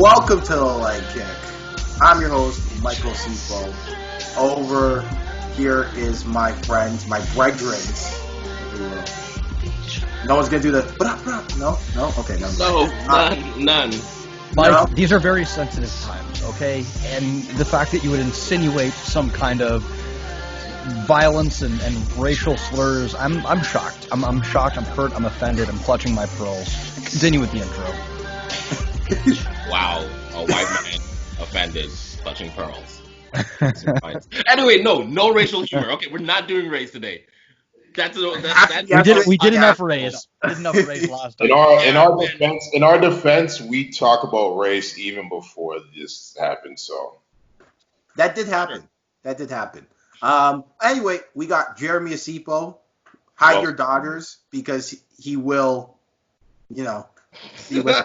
Welcome to the Leg Kick. I'm your host, Michael Asiffo. Over here is my friends, my brethren. No one's gonna do the no? Okay, none. Mike, No? these are very sensitive times, okay? And the fact that you would insinuate some kind of violence and racial slurs, I'm shocked. I'm shocked, I'm hurt, I'm offended, I'm clutching my pearls. Continue with the intro. Wow, a white man offended, clutching pearls. Anyway, no racial humor. Okay, we're not doing race today. That's We did enough race. We did enough race last time. In our defense, we talk about race even before this happened. So That did happen. Anyway, we got Jeremy Asiffo. Hide your daughters because he will, see what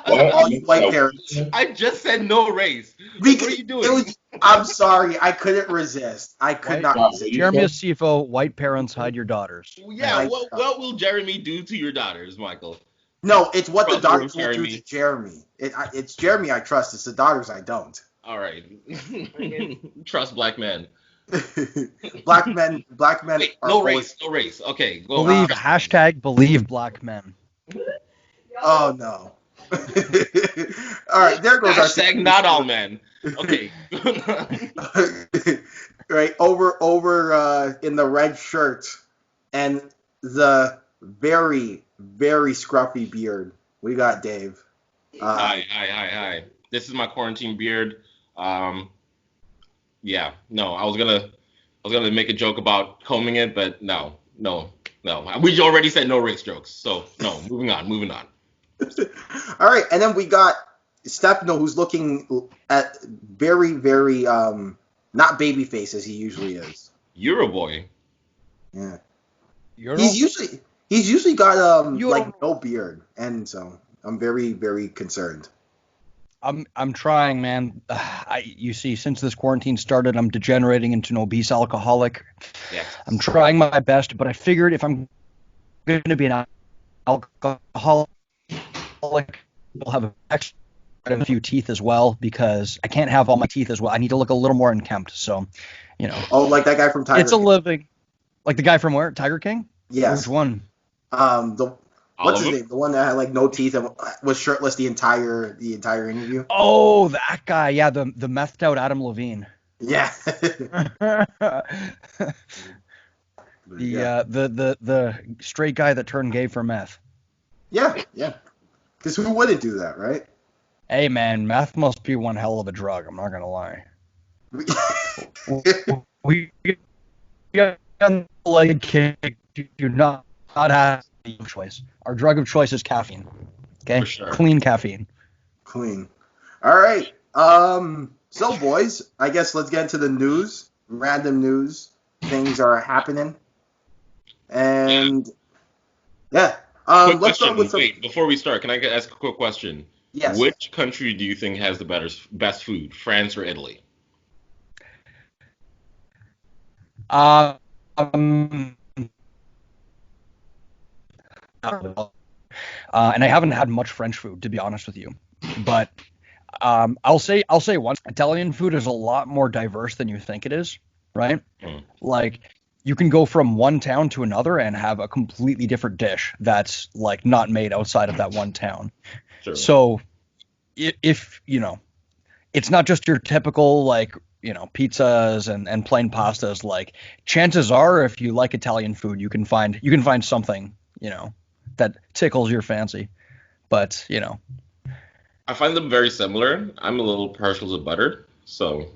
all you white parents. I just said no race. Because What are you doing? I'm sorry, I couldn't resist. I could not resist. Jeremy Asiffo, white parents hide your daughters. Yeah, what will Jeremy do to your daughters, Michael? No, it's what the Trust daughters will do to Jeremy. It's Jeremy I trust. It's the daughters I don't. All right. Trust black men. Black men Wait, are no always- race. Okay, go Believe, on. hashtag believe black men. Oh no. All right, there goes our Hashtag not all men. Okay. Right over in the red shirt and the very scruffy beard. We got Dave. Hi. This is my quarantine beard. Yeah, no, I was gonna make a joke about combing it, but no. We already said no race jokes, so no. Moving on. All right, and then we got Stefano, who's looking at very not baby face as he usually is. You're a boy. Yeah, You're he's usually got You like don't- no beard, and so I'm very concerned. I'm trying, man. You see, since this quarantine started, I'm degenerating into an obese alcoholic. Yes. I'm trying my best, but I figured if I'm going to be an alcoholic, I'll have a few teeth as well, because I can't have all my teeth as well. I need to look a little more unkempt. So, Oh, like that guy from Tiger it's a King. living. Like the guy from where? Tiger King? Yes. Which one? What's his name? The one that had like no teeth and was shirtless the entire interview. Oh, that guy. Yeah, the methed out Adam Levine. Yeah. The straight guy that turned gay for meth. Yeah. Because who wouldn't do that, right? Hey man, meth must be one hell of a drug. I'm not gonna lie. We got leg kick. Do not have a choice. Our drug of choice is caffeine. Okay, For sure. Clean caffeine. Clean. All right. So boys, I guess let's get into the news. Random news. Things are happening. And yeah. Quick Let's question. start with some. Wait, before we start, can I ask a quick question? Yes. Which country do you think has the best food, France or Italy? And I haven't had much French food, to be honest with you. But I'll say once, Italian food is a lot more diverse than you think it is, right? Like, you can go from one town to another and have a completely different dish that's like not made outside of that one town. Sure. So if it's not just your typical pizzas and plain pastas. Like, chances are, if you like Italian food, you can find something that tickles your fancy. But I find them very similar. I'm a little partial to butter, so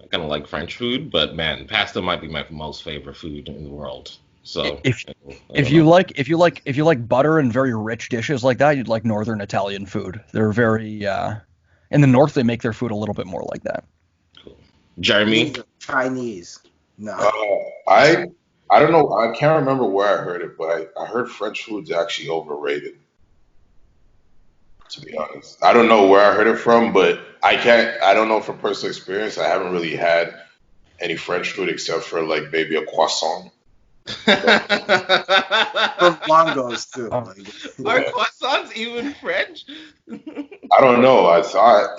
I kind of like French food. But man, pasta might be my most favorite food in the world. So if you like butter and very rich dishes like that, you'd like Northern Italian food. They're very in the north, they make their food a little bit more like that. Cool. Jeremy, These are Chinese. No. I don't know. I can't remember where I heard it, but I heard French food's actually overrated. To be honest, I don't know where I heard it from, but I don't know from personal experience. I haven't really had any French food except for like maybe a croissant. From Longos too. Oh. Are croissants even French? I don't know. I thought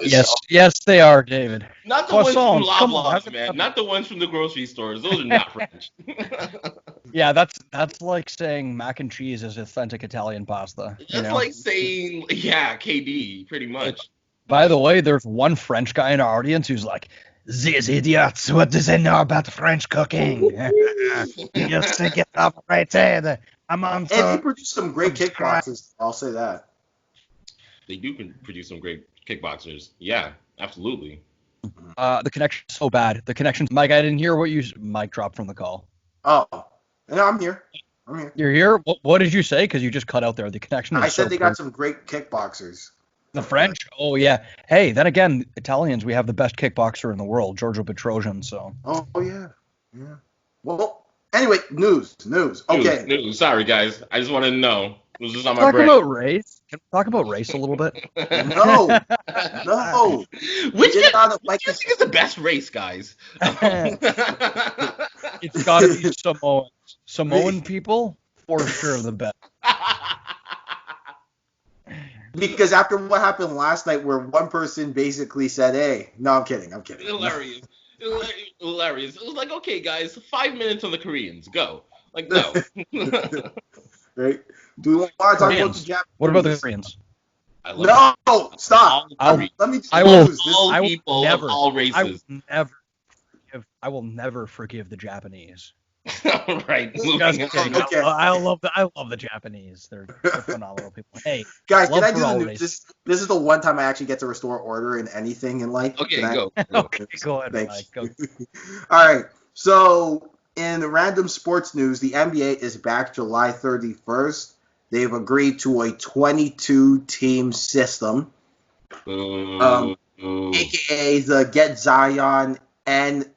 Yes, they are, David. Not the ones from Croissants, come on. Loblaws, man. Not the ones from the grocery stores. Those are not French. Yeah, that's like saying mac and cheese is authentic Italian pasta. That's like saying, yeah, KD, pretty much. By the way, there's one French guy in our audience who's like, these idiots, what do they know about French cooking? You stick it up right there. I'm on And they produce some great kickboxers. I'll say that. They do produce some great kickboxers. Yeah, absolutely. The connection's so bad. The connection's... Mike, I didn't hear what you... Mike dropped from the call. Oh, no, I'm here. You're here? What did you say? Because you just cut out there. The connection is I said so they got some great kickboxers. The French? Oh, yeah. Hey, then again, Italians, we have the best kickboxer in the world, Giorgio Petrosian, so... Oh, yeah. Well, anyway, news. Okay. News. Sorry, guys. I just wanted to know. It was just on my Talk brain. about race. Can we talk about race a little bit? No. Which do you like think is the best race, guys? It's got to be Samoan. Samoan people, for sure, the best. Because after what happened last night where one person basically said, hey, no, I'm kidding. Hilarious. It was like, okay, guys, 5 minutes on the Koreans. Go. Like, no. Right? Do we want to talk about the Japanese? What about the Koreans? No, stop. Let me I will never, all races. I will never forgive the Japanese. Right. Okay. I love the Japanese. They're phenomenal people. Hey, guys, can I do the news? This is the one time I actually get to restore order in anything in life. Okay, go. Okay, go ahead, Mike. Go. All right. So in the random sports news, the NBA is back July 31st. They've agreed to a 22-team system, aka the Get Zion and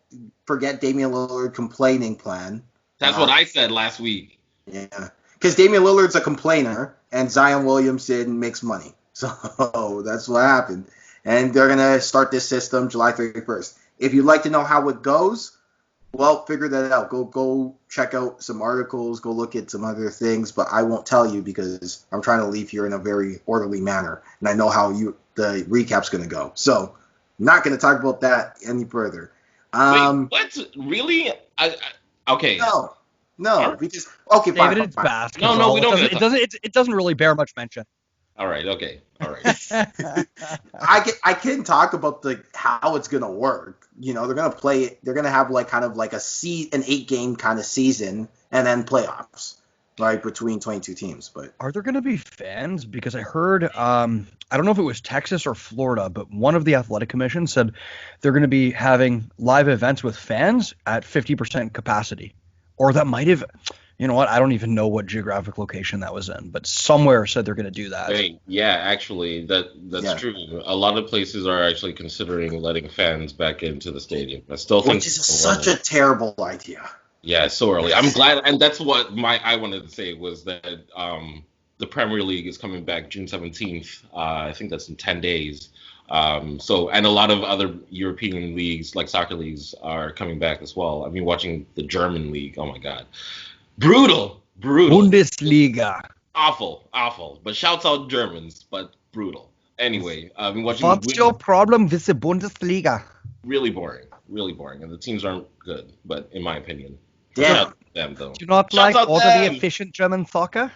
Forget Damian Lillard complaining plan. That's what I said last week. Yeah, because Damian Lillard's a complainer and Zion Williamson makes money. So that's what happened. And they're going to start this system July 31st. If you'd like to know how it goes, well, figure that out. Go check out some articles. Go look at some other things. But I won't tell you because I'm trying to leave here in a very orderly manner. And I know how the recap's going to go. So I'm not going to talk about that any further. Wait, what? Really? Okay. No, because okay, fine. David, it's basketball. No, we don't. It doesn't really bear much mention. All right. Okay. All right. I can talk about how it's gonna work. You know, they're gonna play it. They're gonna have like kind of like an 8-game kind of season and then playoffs, right, between 22 teams. But are there gonna be fans? Because I heard, I don't know if it was Texas or Florida, but one of the athletic commissions said they're gonna be having live events with fans at 50% capacity, or that might have. You know what? I don't even know what geographic location that was in, but somewhere said they're going to do that. Hey, yeah, actually, that's true. A lot of places are actually considering letting fans back into the stadium. I still think which is such a terrible idea. Yeah, it's so early. I'm glad, and that's what I wanted to say was that the Premier League is coming back June 17th. I think that's in 10 days. And a lot of other European leagues, like soccer leagues, are coming back as well. I've been watching the German league. Oh my God. Brutal. Bundesliga. Awful. But shouts out Germans, but brutal. Anyway, I've been watching. What's your problem with the Bundesliga? Really boring, and the teams aren't good. But in my opinion, damn them though. Do you not like orderly, efficient German soccer?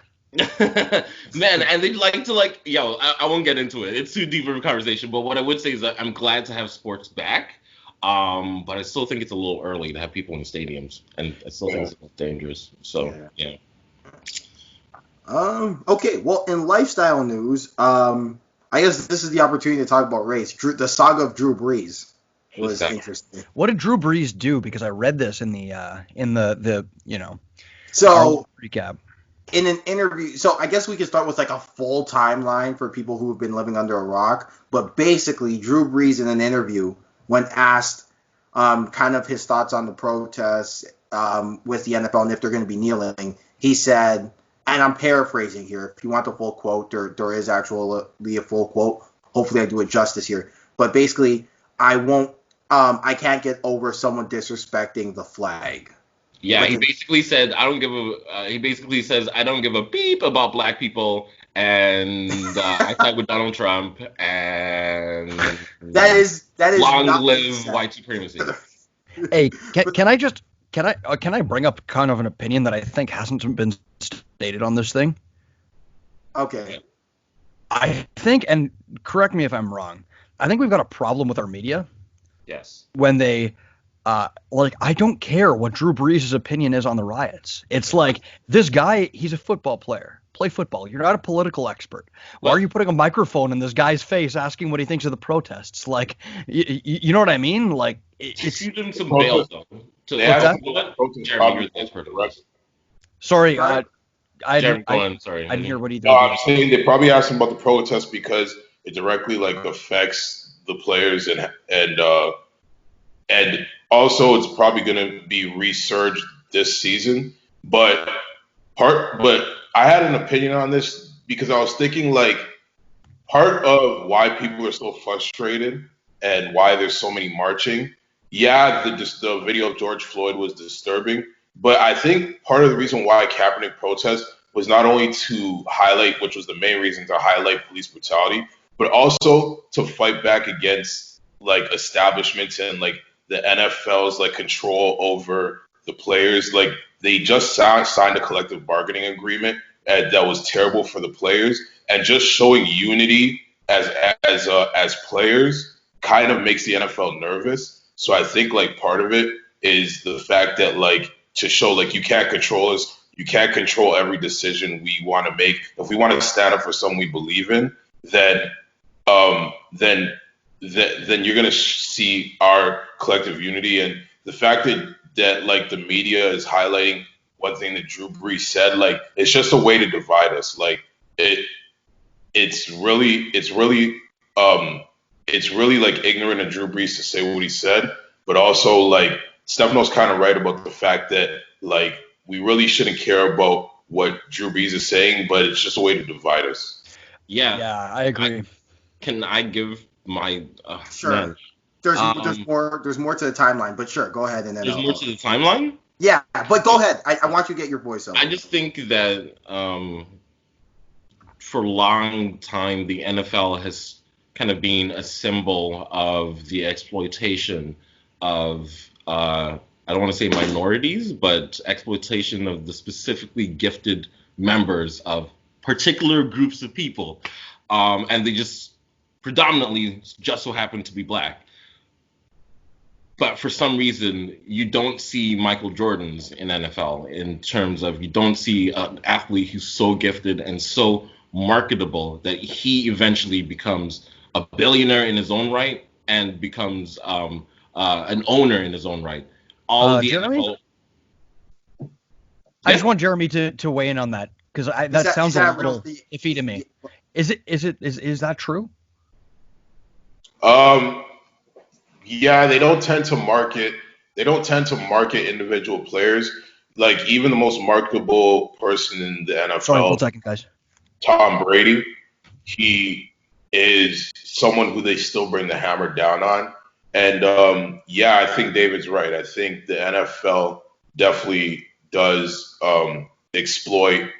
Man, and they like to I won't get into it. It's too deep of a conversation. But what I would say is that I'm glad to have sports back. But I still think it's a little early to have people in stadiums, and I still think it's a little dangerous. So, yeah. Okay, well, in lifestyle news, I guess this is the opportunity to talk about race. The saga of Drew Brees was interesting. What did Drew Brees do? Because I read this in the recap. In an interview, so I guess we could start with like a full timeline for people who have been living under a rock. But basically, Drew Brees in an interview, when asked kind of his thoughts on the protests with the NFL and if they're going to be kneeling, he said, and I'm paraphrasing here, if you want the full quote, there is actually a full quote. Hopefully I do it justice here. But basically, I can't get over someone disrespecting the flag. Yeah, he basically said, "I don't give a." He basically says, "I don't give a beep about black people," and I side with Donald Trump. And that is long not what he live said. white supremacy. Hey, can I bring up kind of an opinion that I think hasn't been stated on this thing? Okay. I think, and correct me if I'm wrong, I think we've got a problem with our media Yes. when they I don't care what Drew Brees' opinion is on the riots. It's like, this guy, he's a football player. Play football. You're not a political expert. Why are you putting a microphone in this guy's face asking what he thinks of the protests? Like, you know what I mean? Like, it's Shoot him some bail, though. What's that? Jeremy, you're the expert on this. Sorry, Jeremy, go on. Sorry. I didn't hear what he did. No, I'm saying they probably asked him about the protest because it directly affects the players and also it's probably going to be resurged this season. But I had an opinion on this because I was thinking part of why people are so frustrated and why there's so many marching. Yeah, the video of George Floyd was disturbing, but I think part of the reason why Kaepernick protest was not only to highlight, which was the main reason to highlight police brutality, but also to fight back against establishments and the NFL's control over the players. They just signed a collective bargaining agreement that was terrible for the players, and just showing unity as players kind of makes the NFL nervous. So I think part of it is the fact that to show you can't control us, you can't control every decision we want to make. If we want to stand up for something we believe in, then you're gonna see our collective unity. And the fact that the media is highlighting one thing that Drew Brees said, it's just a way to divide us. It's really ignorant of Drew Brees to say what he said, but also Stefano's kind of right about the fact that we really shouldn't care about what Drew Brees is saying, but it's just a way to divide us. Yeah, I agree. Can I give my sure? Man. There's more to the timeline, but sure, go ahead and then there's more to the timeline. Yeah, but go ahead. I want you to get your voice out. I just think that for a long time the NFL has kind of been a symbol of the exploitation of I don't want to say minorities, but exploitation of the specifically gifted members of particular groups of people, and they just predominantly just so happen to be black. But for some reason, you don't see Michael Jordans in NFL in terms of you don't see an athlete who's so gifted and so marketable that he eventually becomes a billionaire in his own right and becomes an owner in his own right. All of the Jeremy? NFL. I just want Jeremy to weigh in on that because that sounds a little iffy to me. Is that true? Yeah, they don't tend to market individual players. Even the most marketable person in the NFL, Sorry, 1 second, guys. Tom Brady, he is someone who they still bring the hammer down on. And I think David's right. I think the NFL definitely does exploit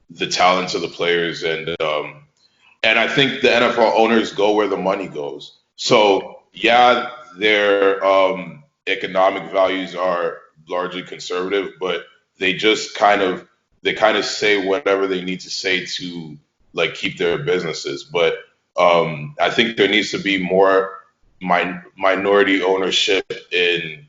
the talents of the players, and I think the NFL owners go where the money goes. So yeah, their economic values are largely conservative, but they just kind of say whatever they need to say to keep their businesses. But I think there needs to be more minority ownership in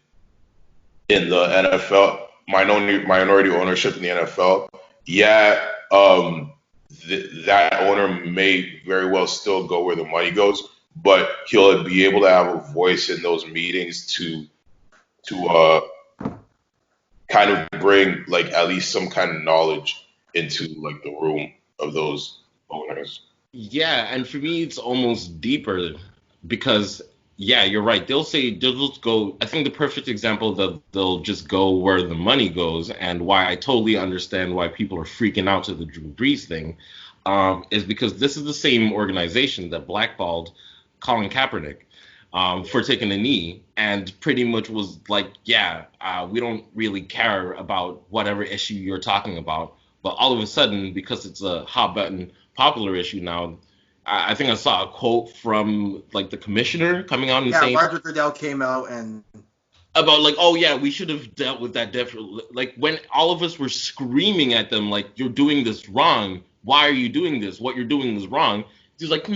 the NFL. Minority ownership in the NFL. Yeah, that owner may very well still go where the money goes, but he'll be able to have a voice in those meetings to kind of bring at least some kind of knowledge into the room of those owners. Yeah, and for me it's almost deeper because you're right. They'll just go. I think the perfect example that they'll just go where the money goes, and why I totally understand why people are freaking out to the Drew Brees thing, is because this is the same organization that blackballed Colin Kaepernick. for taking a knee, and pretty much was like, yeah, we don't really care about whatever issue you're talking about. But all of a sudden, because it's a hot button popular issue now, I think I saw a quote from like the commissioner coming out and saying, Roger Goodell came out and about like, oh yeah, we should have dealt with that differently. Like when all of us were screaming at them, like, you're doing this wrong. Why are you doing this? What you're doing is wrong. He's like,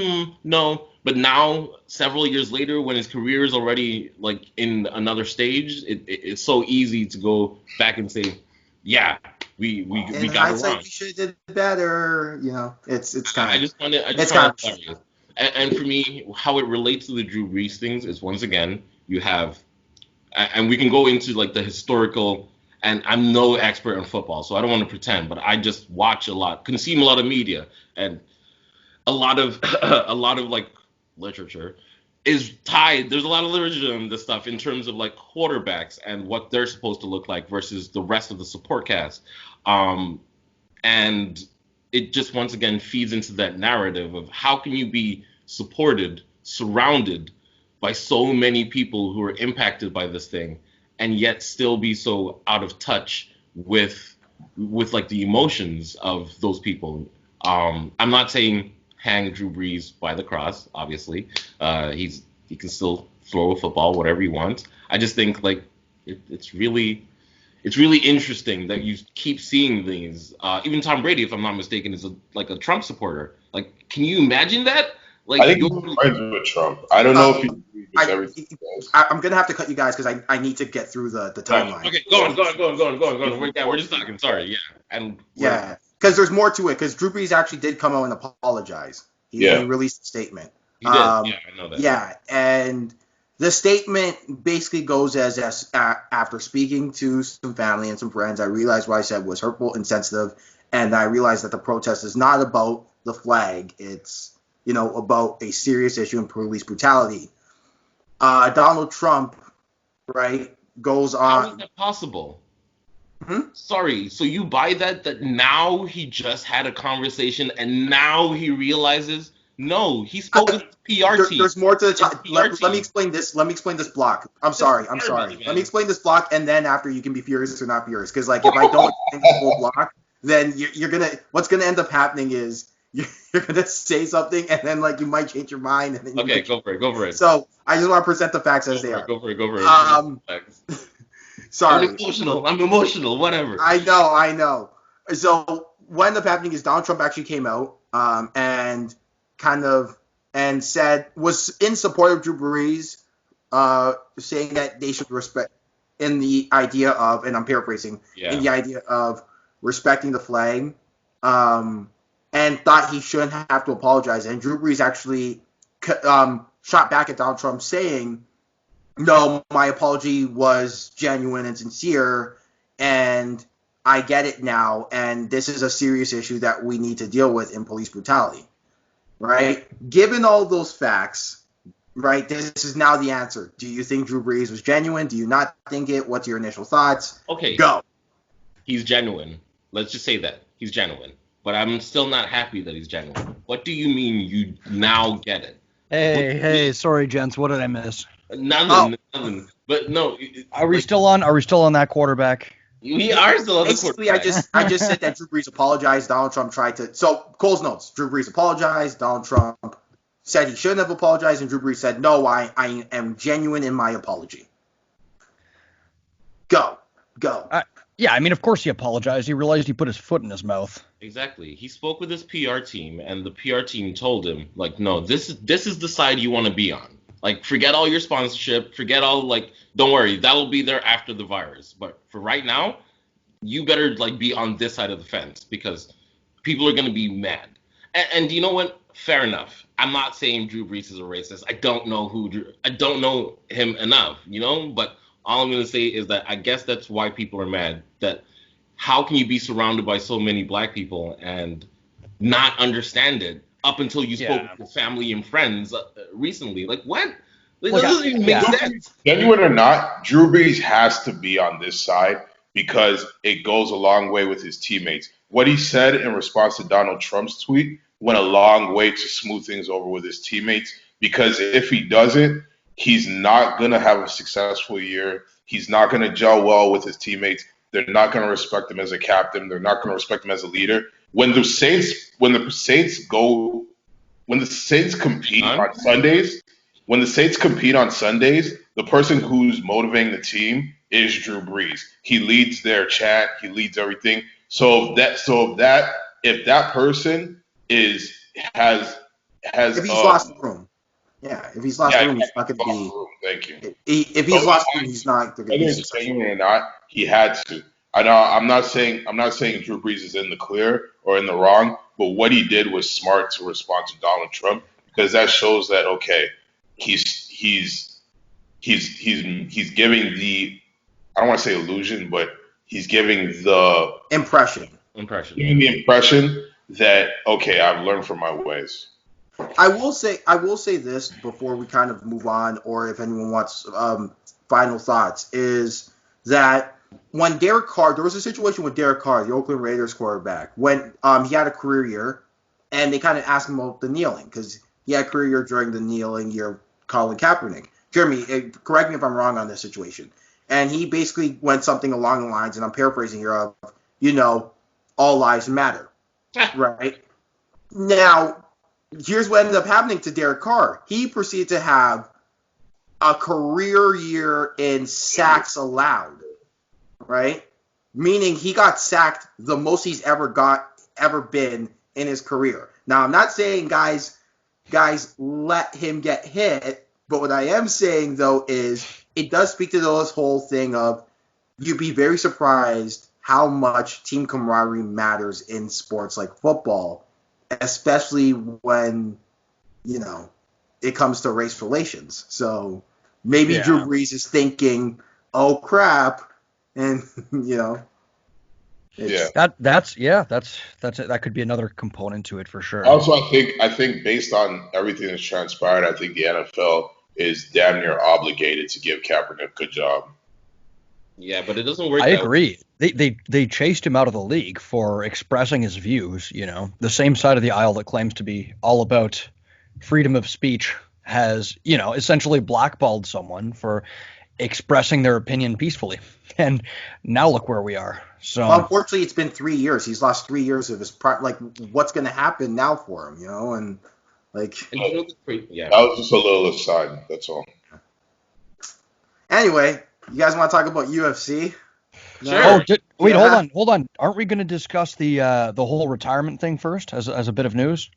no. But now, several years later, when his career is already like in another stage, it's so easy to go back and say, yeah, we got it wrong. We should have did better. It's kind of. I just find it hilarious. And for me, how it relates to the Drew Brees things is, once again, you have. And we can go into like the historical, and I'm no expert on football, so I don't want to pretend, but I just watch a lot, consume a lot of media, and a lot of like literature is tied. There's a lot of literature on this stuff in terms of like quarterbacks and what they're supposed to look like versus the rest of the support cast, and it just once again feeds into that narrative of how can you be supported, surrounded by so many people who are impacted by this thing, and yet still be so out of touch with like the emotions of those people. I'm not saying hang Drew Brees by the cross. Obviously, he can still throw a football, whatever he wants. I just think like it's really interesting that you keep seeing these. Even Tom Brady, if I'm not mistaken, is a Trump supporter. Like, can you imagine that? Like, I think he's friends with Trump. I don't know if he agrees with everything. I'm gonna have to cut you guys because I need to get through the timeline. Okay, go on. We're just talking. Sorry, because there's more to it. Because Drew Brees actually did come out and apologize. He released a statement. He did. I know that. Yeah, and the statement basically goes as after speaking to some family and some friends, I realized what I said was hurtful, insensitive, and I realized that the protest is not about the flag. It's about a serious issue in police brutality. Donald Trump, right, goes on. How is that possible? Sorry, so you buy that now he just had a conversation and now he realizes? No, he spoke with the PR team. There's more to the time. Let me explain this. Let me explain this block. I'm sorry. Let me explain this block, and then after you can be furious or not furious. Because like if I don't explain this whole block, then what's gonna end up happening is you're gonna say something, and then like you might change your mind. And then go for it. So I just want to present the facts as they are. Go for it. Sorry. I'm emotional. Whatever. I know. So what ended up happening is Donald Trump actually came out and said was in support of Drew Brees, saying that they should respect in the idea of, and I'm paraphrasing, in the idea of respecting the flag. And thought he shouldn't have to apologize. And Drew Brees actually shot back at Donald Trump saying, no, my apology was genuine and sincere, and I get it now, and this is a serious issue that we need to deal with in police brutality, right? Given all those facts, right, this is now the answer. Do you think Drew Brees was genuine? Do you not think it? What's your initial thoughts? Okay. Go. He's genuine. Let's just say that. He's genuine. But I'm still not happy that he's genuine. What do you mean you now get it? Hey, sorry, gents. What did I miss? Nothing. But no. Are we still on that quarterback? We are still on the quarterback. I just said that Drew Brees apologized. Donald Trump tried to. So Cole's notes. Drew Brees apologized. Donald Trump said he shouldn't have apologized, and Drew Brees said, no, I am genuine in my apology. Go. Yeah, I mean, of course he apologized. He realized he put his foot in his mouth. Exactly. He spoke with his PR team, and the PR team told him, like, no, this is the side you want to be on. Like, forget all your sponsorship. Forget all, like, don't worry. That'll be there after the virus. But for right now, you better, like, be on this side of the fence because people are going to be mad. And you know what? Fair enough. I'm not saying Drew Brees is a racist. I don't know him enough, but all I'm going to say is that I guess that's why people are mad. That how can you be surrounded by so many black people and not understand it up until you spoke with family and friends recently? Like, what? It doesn't even make sense. Genuine or not, Drew Brees has to be on this side because it goes a long way with his teammates. What he said in response to Donald Trump's tweet went a long way to smooth things over with his teammates because if he doesn't, he's not going to have a successful year. He's not going to gel well with his teammates. They're not going to respect him as a captain. They're not going to respect him as a leader. When the Saints compete on Sundays, the person who's motivating the team is Drew Brees. He leads their chant. He leads everything. So if that person if he's lost the room. Yeah, if he's lost the room, he's not going to be. Thank you. If he's lost the room, he's not going to be successful. Or not, he had to. I know. I'm not saying Drew Brees is in the clear or in the wrong, but what he did was smart to respond to Donald Trump, because that shows that he's giving the, I don't want to say illusion, but he's giving the impression. Giving the impression that I've learned from my ways. I will say this before we kind of move on, or if anyone wants final thoughts, is that when Derek Carr, there was a situation with Derek Carr, the Oakland Raiders quarterback, when he had a career year, and they kind of asked him about the kneeling, because he had a career year during the kneeling year, Colin Kaepernick. Jeremy, correct me if I'm wrong on this situation. And he basically went something along the lines, and I'm paraphrasing here, of, all lives matter, right? Now, here's what ended up happening to Derek Carr. He proceeded to have a career year in sacks allowed, right? Meaning he got sacked the most he's ever been in his career. Now, I'm not saying guys let him get hit, but what I am saying, though, is it does speak to this whole thing of you'd be very surprised how much team camaraderie matters in sports like football, especially when, it comes to race relations. So maybe Drew Brees is thinking, oh, crap, and, that could be another component to it for sure. Also, I think based on everything that's transpired, I think the NFL is damn near obligated to give Kaepernick a good job. Yeah, but it doesn't work. I agree. They chased him out of the league for expressing his views. The same side of the aisle that claims to be all about freedom of speech has, essentially blackballed someone for expressing their opinion peacefully. And now look where we are. So unfortunately, it's been 3 years. He's lost 3 years of his what's going to happen now for him? And that was just a little aside. That's all. Anyway, you guys want to talk about UFC? Sure. Hold on. Aren't we going to discuss the whole retirement thing first as a bit of news?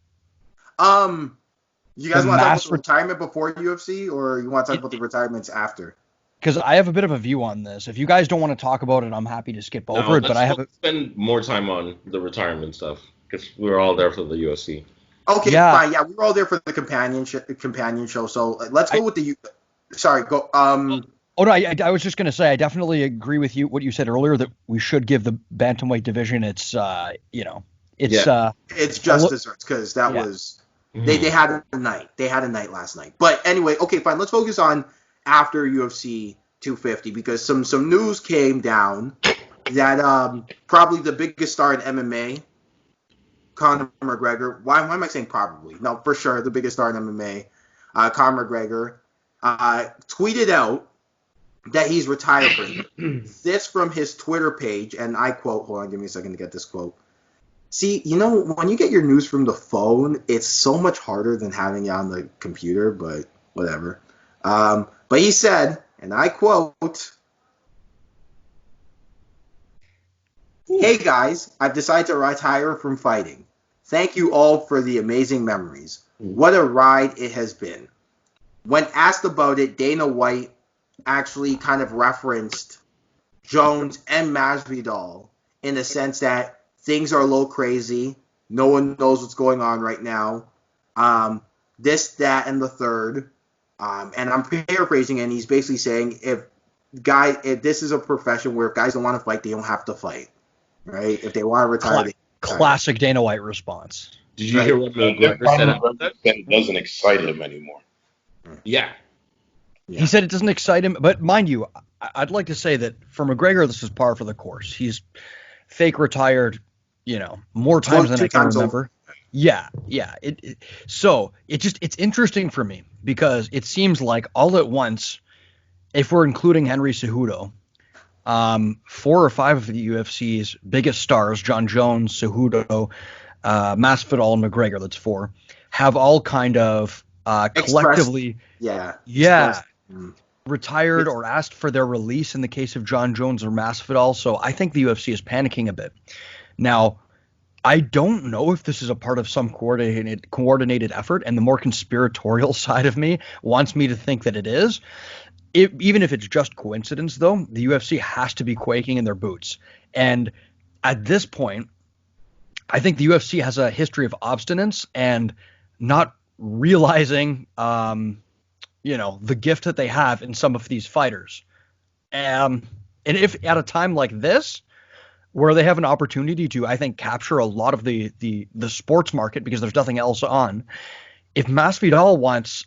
You guys want to talk about the retirement before UFC, or you want to talk about the retirements after? Because I have a bit of a view on this. If you guys don't want to talk about it, I'm happy to skip over it. But let's spend more time on the retirement stuff, because we were all there for the UFC. Okay, fine. Yeah, we were all there for the companion show. So let's go with the. Sorry, go. Oh no, I was just going to say I definitely agree with you what you said earlier, that we should give the bantamweight division its just desserts, because that was they had a night. They had a night last night. But anyway, okay, fine. Let's focus on after UFC 250, because some news came down that probably the biggest star in MMA, Conor McGregor. Why am I saying probably? No, for sure, the biggest star in MMA, Conor McGregor, tweeted out that he's retiring. This from his Twitter page, and I quote, hold on, give me a second to get this quote. See, when you get your news from the phone, it's so much harder than having it on the computer, but whatever. But he said, and I quote, "Hey guys, I've decided to retire from fighting. Thank you all for the amazing memories. What a ride it has been." When asked about it, Dana White actually kind of referenced Jones and Masvidal in the sense that things are a little crazy. No one knows what's going on right now. This, that, and the third. And I'm paraphrasing, and he's basically saying if this is a profession where if guys don't want to fight, they don't have to fight, right? If they want to retire, classic Dana White response. Did you hear what McGregor said about that? It doesn't excite him anymore. Yeah. He said it doesn't excite him, but mind you, I'd like to say that for McGregor, this is par for the course. He's fake retired, more times than I can remember. Yeah. So it's interesting for me because it seems like all at once, if we're including Henry Cejudo, 4 or 5 of the UFC's biggest stars, John Jones, Cejudo, Masvidal, and McGregor, that's 4, have all kind of collectively, expressed, retired or asked for their release in the case of John Jones or Masvidal. So I think the UFC is panicking a bit. Now, I don't know if this is a part of some coordinated effort, and the more conspiratorial side of me wants me to think that it is. Even if it's just coincidence, though, the UFC has to be quaking in their boots. And at this point, I think the UFC has a history of obstinance and not realizing, the gift that they have in some of these fighters. And if at a time like this, where they have an opportunity to, I think, capture a lot of the sports market because there's nothing else on, if Masvidal wants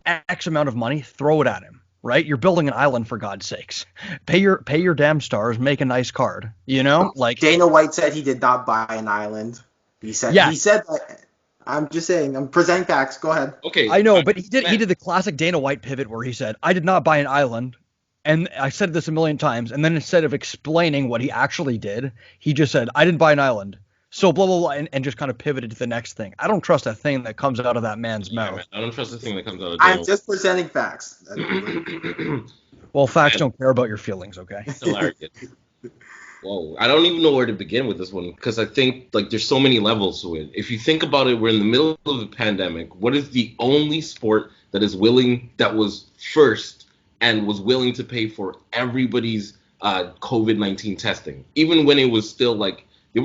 X amount of money, throw it at him, right? You're building an island, for God's sakes. Pay your damn stars, make a nice card, like Dana White said he did not buy an island. He said that. I'm just saying, I'm presenting facts. Go ahead. Okay. I know, but he did the classic Dana White pivot where he said, I did not buy an island. And I said this a million times, and then instead of explaining what he actually did, he just said, I didn't buy an island. So blah, blah, blah, and just kind of pivoted to the next thing. I don't trust a thing that comes out of that man's mouth. Man, I don't trust a thing that comes out of I'm just presenting facts. Well, facts don't care about your feelings, okay? Hilarious. Whoa, I don't even know where to begin with this one because I think there's so many levels to it. If you think about it, we're in the middle of a pandemic. What is the only sport that was first and was willing to pay for everybody's COVID-19 testing, even when it was still there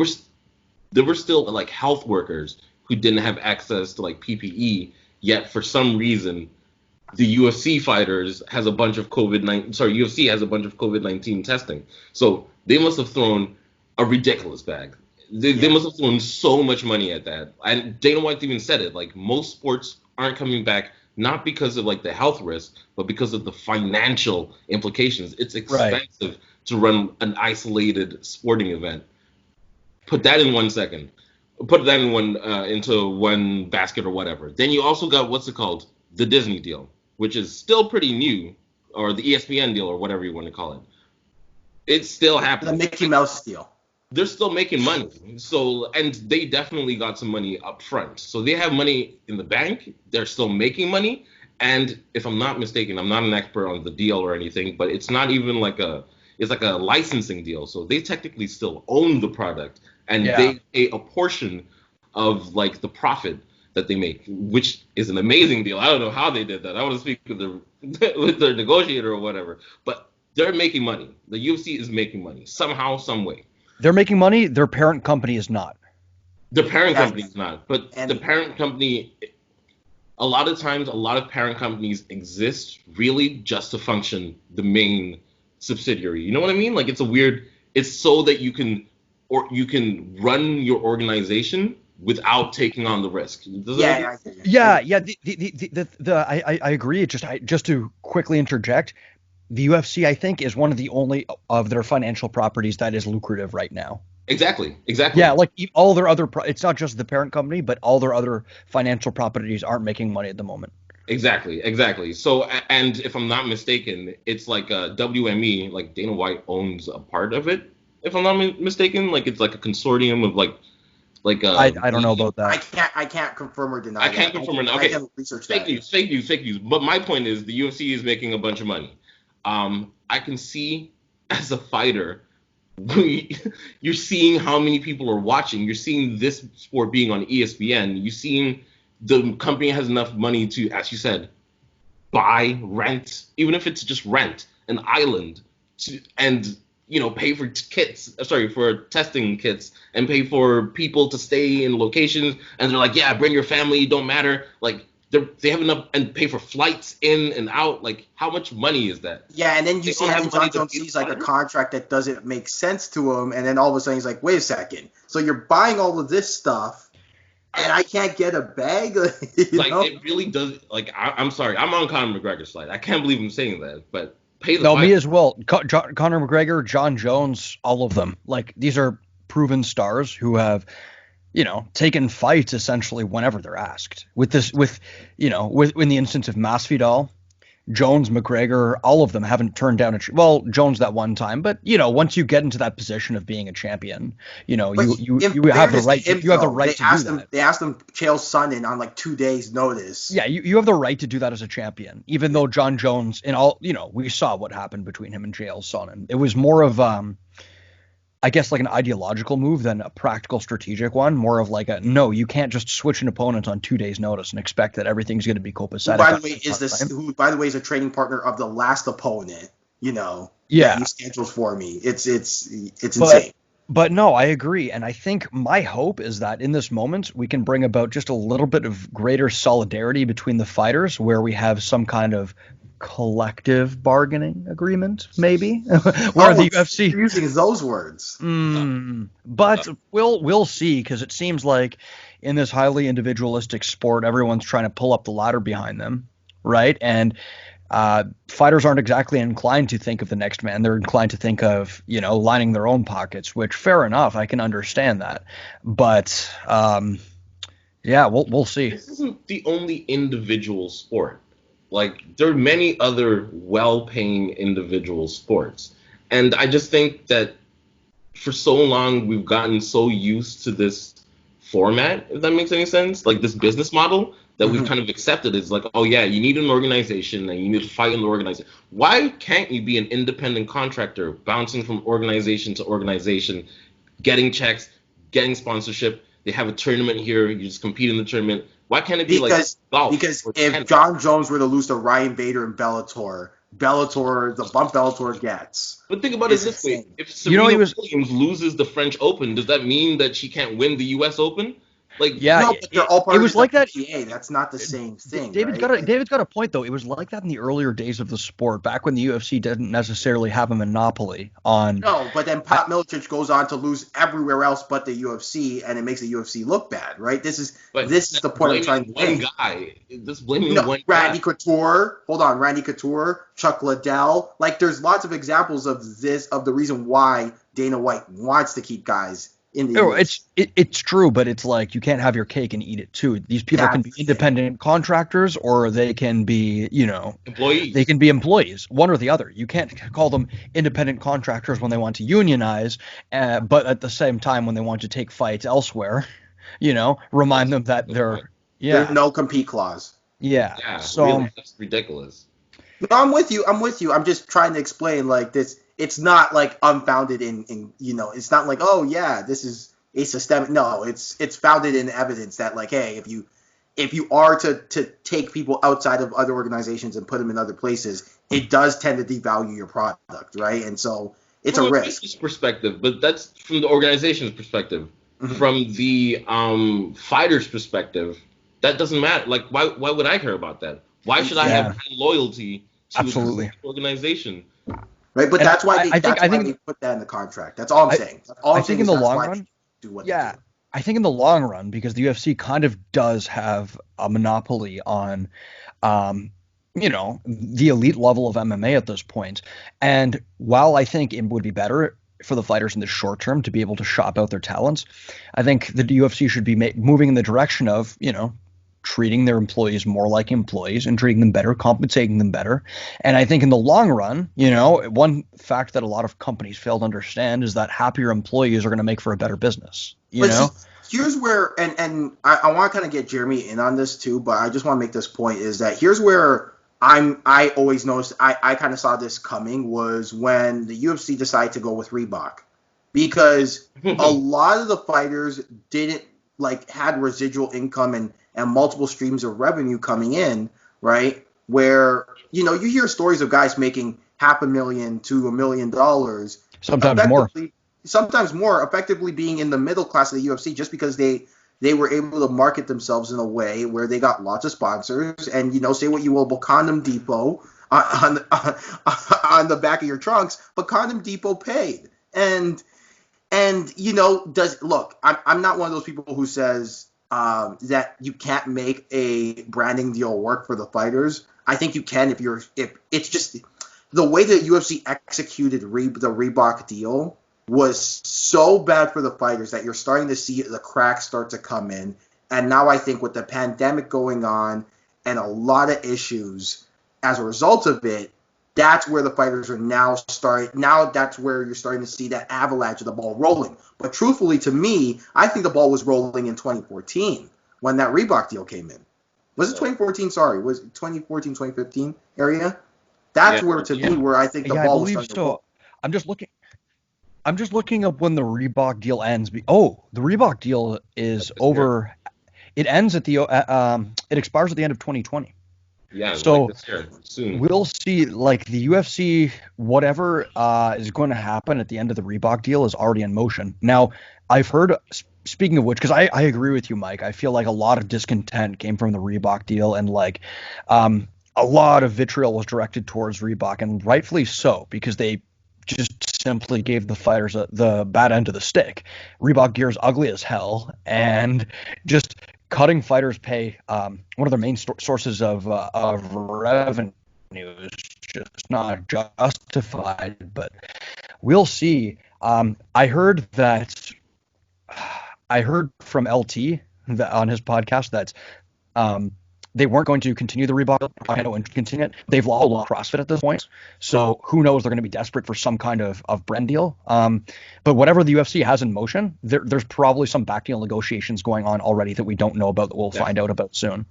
were still health workers who didn't have access to PPE, yet for some reason the UFC fighters has a bunch of UFC has a bunch of COVID-19 testing. So they must have thrown a ridiculous bag. They must have thrown so much money at that. And Dana White even said it, most sports aren't coming back not because of the health risk, but because of the financial implications. It's expensive to run an isolated sporting event. Put that in 1 second. Put that in into one basket or whatever. Then you also got the Disney deal, which is still pretty new, or the ESPN deal, or whatever you want to call it. It's still happening. The Mickey Mouse deal. They're still making money. And they definitely got some money up front. So they have money in the bank. They're still making money. And if I'm not mistaken, I'm not an expert on the deal or anything, but it's not even it's like a licensing deal. So they technically still own the product, and they pay a portion of the profit that they make, which is an amazing deal. I don't know how they did that. I want to speak with their negotiator or whatever, but they're making money. The UFC is making money somehow, some way. They're making money. Their parent company is not. The parent company is not. But the parent company, a lot of times, a lot of parent companies exist really just to function the main subsidiary. You know what I mean? It's so that you can run your organization without taking on the risk. I agree. Just to quickly interject, the UFC, I think, is one of the only of their financial properties that is lucrative right now. Exactly. Yeah, all their other, it's not just the parent company, but all their other financial properties aren't making money at the moment. Exactly. So, and if I'm not mistaken, it's WME, Dana White owns a part of it. If I'm not mistaken, it's a consortium of I don't know about that. I can't confirm or deny. I can't confirm or deny. Okay, fake news. But my point is, the UFC is making a bunch of money. I can see as a fighter, you're seeing how many people are watching. You're seeing this sport being on ESPN. You're seeing the company has enough money to, as you said, buy, rent, even if it's just rent an island, and pay for for testing kits, and pay for people to stay in locations. And they're bring your family, don't matter. They have enough, and pay for flights in and out. How much money is that? Yeah, and then you see John Jones sees a contract that doesn't make sense to him, and then all of a sudden he's like, wait a second. So you're buying all of this stuff, and I can't get a bag? It really does. I'm sorry, I'm on Conor McGregor's side. I can't believe I'm saying that, but pay the me as well. Conor McGregor, John Jones, all of them. These are proven stars who have taking fights essentially whenever they're asked. With in the instance of Masvidal, Jones, McGregor, all of them haven't turned down Jones that one time, but once you get into that position of being a champion, But you have the right him, you have the though, right to do that. They asked him Chael Sonnen on like 2 days notice. Yeah, you have the right to do that as a champion, even though John Jones we saw what happened between him and Chael Sonnen. It was more of I guess like an ideological move than a practical strategic one, more of like no, you can't just switch an opponent on 2 days notice and expect that everything's going to be copacetic. Who by the way is a training partner of the last opponent, Yeah. that he scheduled for me. It's insane. But no, I agree. And I think my hope is that in this moment, we can bring about just a little bit of greater solidarity between the fighters where we have some kind of collective bargaining agreement, maybe, where the UFC using those words. But we'll see, because it seems like in this highly individualistic sport, everyone's trying to pull up the ladder behind them, right? And fighters aren't exactly inclined to think of the next man. They're inclined to think of, lining their own pockets, which fair enough. I can understand that. But yeah, we'll see. This isn't the only individual sport. Like, there are many other well-paying individual sports. And I just think that for so long, we've gotten so used to this format, if that makes any sense, like this business model that we've kind of accepted. Is like, oh yeah, you need an organization and you need to fight in the organization. Why can't you be an independent contractor bouncing from organization to organization, getting checks, getting sponsorship? They have a tournament here, you just compete in the tournament. Why can't it be like golf? Because if John Jones were to lose to Ryan Bader in Bellator, the bump Bellator gets. But think about it this way: if Serena Williams loses the French Open, does that mean that she can't win the U.S. Open? Like, yeah, no, but they're all part of was like that. PA. That's not the same thing. David's got a point though. It was like that in the earlier days of the sport, back when the UFC didn't necessarily have a monopoly on. No, but then Pat Miletich goes on to lose everywhere else but the UFC, and it makes the UFC look bad, right? This is the point I'm trying to make. One guy, just blaming one Randy guy. Couture. Hold on, Randy Couture, Chuck Liddell. Like, there's lots of examples of this, of the reason why Dana White wants to keep guys in the it's true, but it's like you can't have your cake and eat it too. These people can be independent contractors, or they can be, employees. They can be employees, one or the other. You can't call them independent contractors when they want to unionize, but at the same time when they want to take fights elsewhere, remind them that there's no compete clause. Yeah. So really, that's ridiculous. No, I'm with you. I'm just trying to explain, like, this. It's not like unfounded in it's not like, oh yeah, this is a systemic. No, it's founded in evidence that, like, hey, if you are to take people outside of other organizations and put them in other places, it does tend to devalue your product, right? And so it's a risk. Perspective, but that's from the organization's perspective. Mm-hmm. From the fighter's perspective, that doesn't matter. Like, why would I care about that? Why should I have loyalty to an organization? Right, but that's why they put that in the contract. That's all I'm saying. I think in the long run, I think in the long run, because the UFC kind of does have a monopoly on, the elite level of MMA at this point. And while I think it would be better for the fighters in the short term to be able to shop out their talents, I think the UFC should be moving in the direction of, treating their employees more like employees and treating them better, compensating them better. And I think in the long run, one fact that a lot of companies fail to understand is that happier employees are going to make for a better business. Here's where, and I want to kind of get Jeremy in on this too, but I just want to make this point, is that here's where I always noticed, I kind of saw this coming, was when the UFC decided to go with Reebok, because a lot of the fighters didn't had residual income and multiple streams of revenue coming in, right? Where, you hear stories of guys making $500,000 to $1 million. Sometimes more, effectively being in the middle class of the UFC just because they were able to market themselves in a way where they got lots of sponsors. And, say what you will about Condom Depot on the back of your trunks, but Condom Depot paid. And I'm not one of those people who says that you can't make a branding deal work for the fighters. I think you can if it's just the way that UFC executed the Reebok deal was so bad for the fighters that you're starting to see the cracks start to come in. And now I think with the pandemic going on and a lot of issues as a result of it, that's where the fighters are now starting. Now that's where you're starting to see that avalanche of the ball rolling. But truthfully, to me, I think the ball was rolling in 2014 when that Reebok deal came in. Was it 2014? Sorry, was it 2014, 2015 area? That's where, to me, where I think the ball was starting to roll. I'm just looking up when the Reebok deal ends. The Reebok deal is over. It ends at the it expires at the end of 2020. Yeah, so like this year, soon. We'll see. Like the UFC, whatever is going to happen at the end of the Reebok deal is already in motion. Now, I've heard. Speaking of which, because I agree with you, Mike. I feel like a lot of discontent came from the Reebok deal, and like a lot of vitriol was directed towards Reebok, and rightfully so, because they just simply gave the fighters the bad end of the stick. Reebok gear is ugly as hell, and just cutting fighters' pay, one of their main sources of revenue, is just not justified. But we'll see. I heard from LT on his podcast that they weren't going to continue the Reebok. I had no interest in it. They've lost CrossFit at this point, so who knows? They're going to be desperate for some kind of brand deal. But whatever the UFC has in motion, there's probably some back deal negotiations going on already that we don't know about that we'll find out about soon.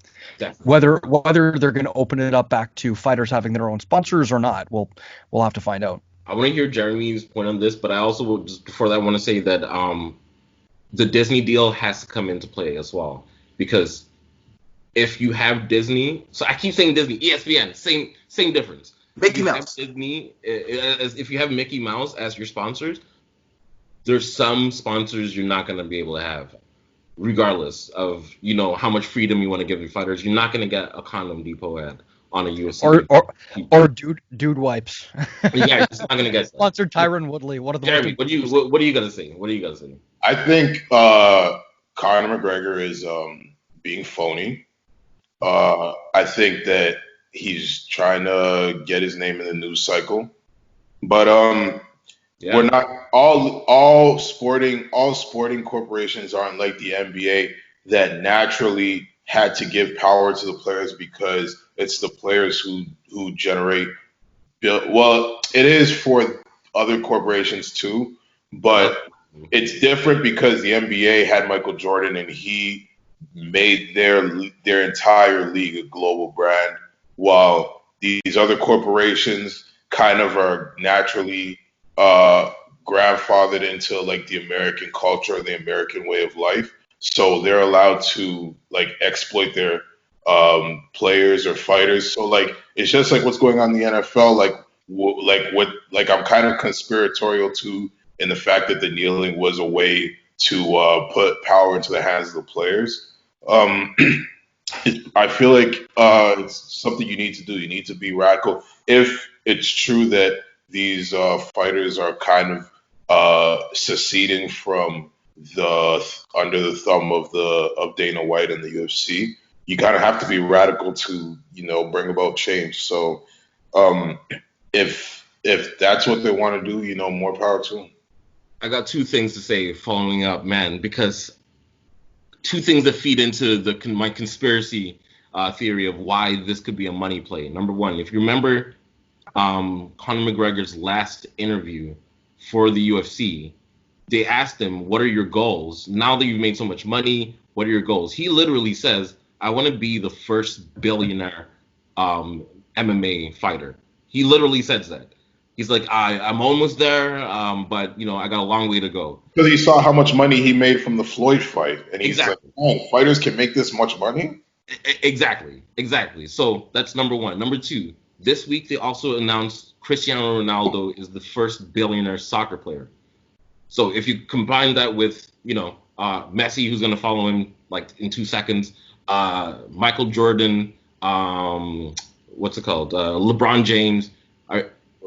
Whether they're going to open it up back to fighters having their own sponsors or not, we'll have to find out. I want to hear Jeremy's point on this, but I also just before that want to say that the Disney deal has to come into play as well, because if you have Disney, so I keep saying Disney, ESPN, same difference. Mickey Mouse. Disney, if you have Mickey Mouse as your sponsors, there's some sponsors you're not going to be able to have, regardless of how much freedom you want to give your fighters. You're not going to get a Condom Depot ad on a UFC or dude wipes. Yeah, you're just not going to get sponsored Tyron Woodley. What are the Jeremy? What are you going to say? What are you going to say? I think Conor McGregor is being phony. I think that he's trying to get his name in the news cycle, but we're not all sporting corporations aren't like the NBA that naturally had to give power to the players because it's the players who generate. Well, it is for other corporations too, but it's different because the NBA had Michael Jordan and he made their entire league a global brand, while these other corporations kind of are naturally grandfathered into like the American culture, the American way of life. So they're allowed to like exploit their players or fighters. So like it's just like what's going on in the NFL. Like I'm kind of conspiratorial to in the fact that the kneeling was a way to put power into the hands of the players. I feel like it's something you need to do. You need to be radical. If it's true that these fighters are kind of seceding from under the thumb of Dana White and the UFC, you kind of have to be radical to bring about change. So if that's what they want to do, more power to them. I got two things to say following up, man, because two things that feed into my conspiracy theory of why this could be a money play. Number one, if you remember Conor McGregor's last interview for the UFC, they asked him, what are your goals? Now that you've made so much money, what are your goals? He literally says, I want to be the first billionaire MMA fighter. He literally says that. He's like, I'm almost there, but I got a long way to go. Because he saw how much money he made from the Floyd fight, and he's like, "Oh, fighters can make this much money." Exactly. So that's number one. Number two, this week they also announced Cristiano Ronaldo is the first billionaire soccer player. So if you combine that with Messi, who's going to follow him like in 2 seconds, Michael Jordan, what's it called, LeBron James.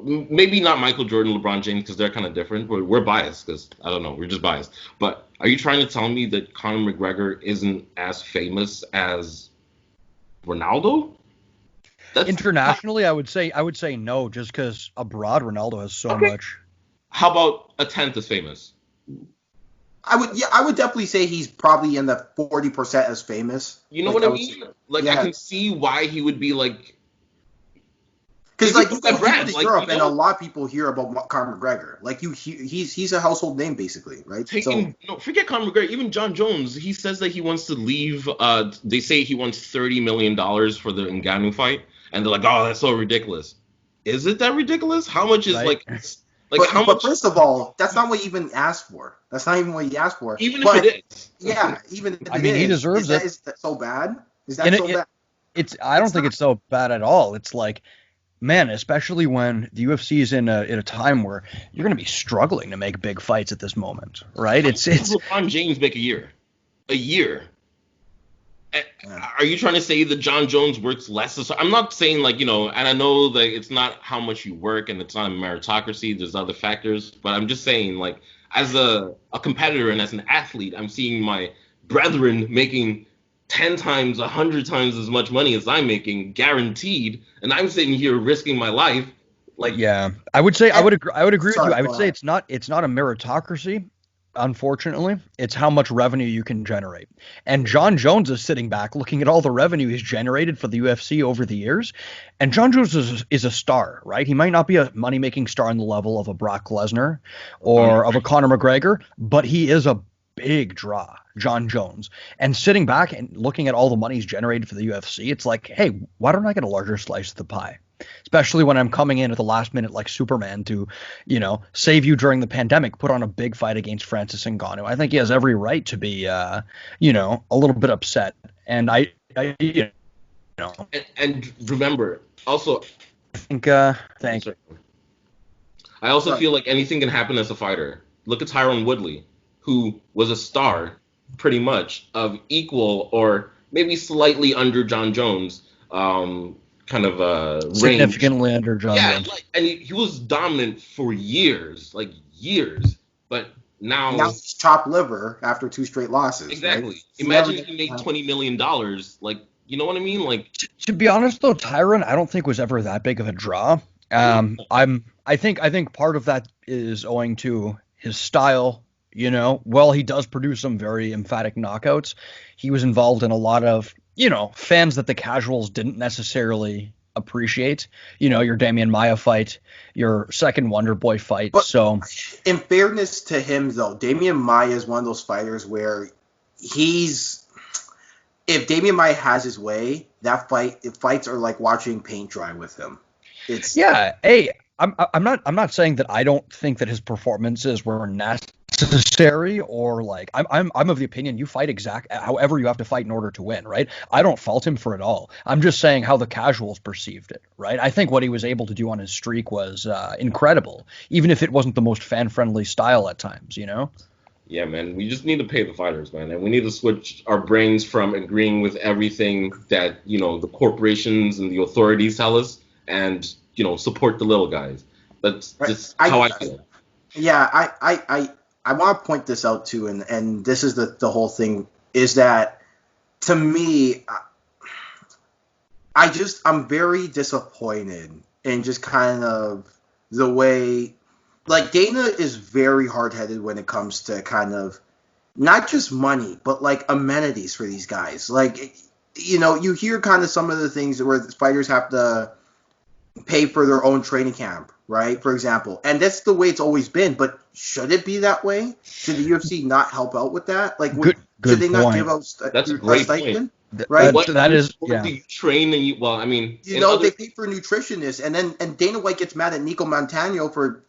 Maybe not Michael Jordan, LeBron James, because they're kind of different. We're biased because, I don't know, we're just biased. But are you trying to tell me that Conor McGregor isn't as famous as Ronaldo? Internationally, I would say no, just because abroad Ronaldo has so much. How about a tenth as famous? I would definitely say he's probably in the 40% as famous. You know Like, what I would mean? say, Like I yeah, can see why he would be like. because Maybe like from you that go brand, to like Europe and a lot of people hear about Conor McGregor. Like he's a household name basically, right? So taking no, forget Conor McGregor. Even John Jones, he says that he wants to leave. They say he wants $30 million for the Ngannou fight, and they're like, "Oh, that's so ridiculous." Is it that ridiculous? How much is Right. like how but much? first of all, that's not what he even asked for. That's not even what he asked for. Even if it But is, yeah, even if I it mean, he deserves it. is that so bad? Is that And so bad? I don't It's think not. it's so bad at all. It's like, man, especially when the UFC is in a time where you're going to be struggling to make big fights at this moment, right? how much does LeBron James make a year? A year. Yeah. Are you trying to say that John Jones works less? So I'm not saying like, and I know that it's not how much you work and it's not a meritocracy. There's other factors, but I'm just saying like as a competitor and as an athlete, I'm seeing my brethren making 10 times, 100 times as much money as I'm making guaranteed. And I'm sitting here risking my life. Like, Yeah, I would say And, I would agree with you. sorry, I go would say ahead. it's not a meritocracy. Unfortunately, it's how much revenue you can generate. And John Jones is sitting back looking at all the revenue he's generated for the UFC over the years. And John Jones is a star, right? He might not be a money-making star on the level of a Brock Lesnar or of a Conor McGregor, but he is a big draw, John Jones. And sitting back and looking at all the money he's generated for the UFC, it's like, hey, why don't I get a larger slice of the pie? Especially when I'm coming in at the last minute like Superman to, save you during the pandemic, put on a big fight against Francis Ngannou. I think he has every right to be, a little bit upset. And I and remember, also, think, thank sorry. I also Sorry. feel like anything can happen as a fighter. Look at Tyron Woodley, who was a star, pretty much, of equal or maybe slightly under John Jones, kind of range. significantly under John Yeah, Jones. and he was dominant for years, like years. But Now now, he's chopped liver after 2 straight losses, right? exactly. He never Imagine gets. if he made $20 million. Like, you know what I mean? Like, To be honest though, Tyron, I don't think was ever that big of a draw. I think part of that is owing to his style. While he does produce some very emphatic knockouts, he was involved in a lot of fans that the casuals didn't necessarily appreciate. Your Damian Maya fight, your second Wonder Boy fight. But So in fairness to him, though, Damian Maia is one of those fighters where he's if Damian Maia has his way, fights are like watching paint dry with him. It's yeah, hey, I'm not saying that I don't think that his performances were necessary or like I'm of the opinion you fight however you have to fight in order to win, right? I don't fault him for it all. I'm just saying how the casuals perceived it, right? I think what he was able to do on his streak was incredible, even if it wasn't the most fan-friendly style at times. yeah, man, we just need to pay the fighters, man, and we need to switch our brains from agreeing with everything that the corporations and the authorities tell us, and support the little guys. That's right. just how I feel. Yeah, I want to point this out too, and this is the whole thing is that to me, I'm very disappointed in just kind of the way, like Dana is very hard headed when it comes to kind of not just money, but like amenities for these guys. Like, you hear kind of some of the things where the fighters have to pay for their own training camp, right? For example, and that's the way it's always been. But should it be that way? Should the UFC not help out with that? Like, Good should they not point. give out That's a a great point. stipend? Right? That is, What yeah. do you train and well, I mean, They pay for nutritionists, and Dana White gets mad at Nico Montano for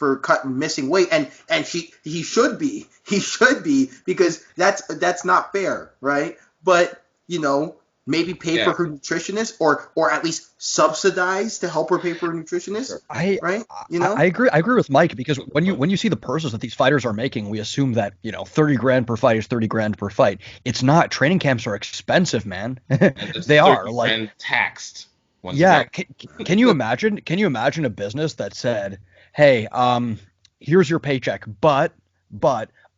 missing weight, and he should be because that's not fair, right? But maybe pay yeah, for her nutritionist, or at least subsidize to help her pay for a nutritionist, I right? I agree. I agree with Mike because when you see the purses that these fighters are making, we assume that 30 grand per fight is 30 grand per fight. It's not. Training camps are expensive, man. They are like and taxed. yeah. Again. Can you imagine? Can you imagine a business that said, "Hey, here's your paycheck, but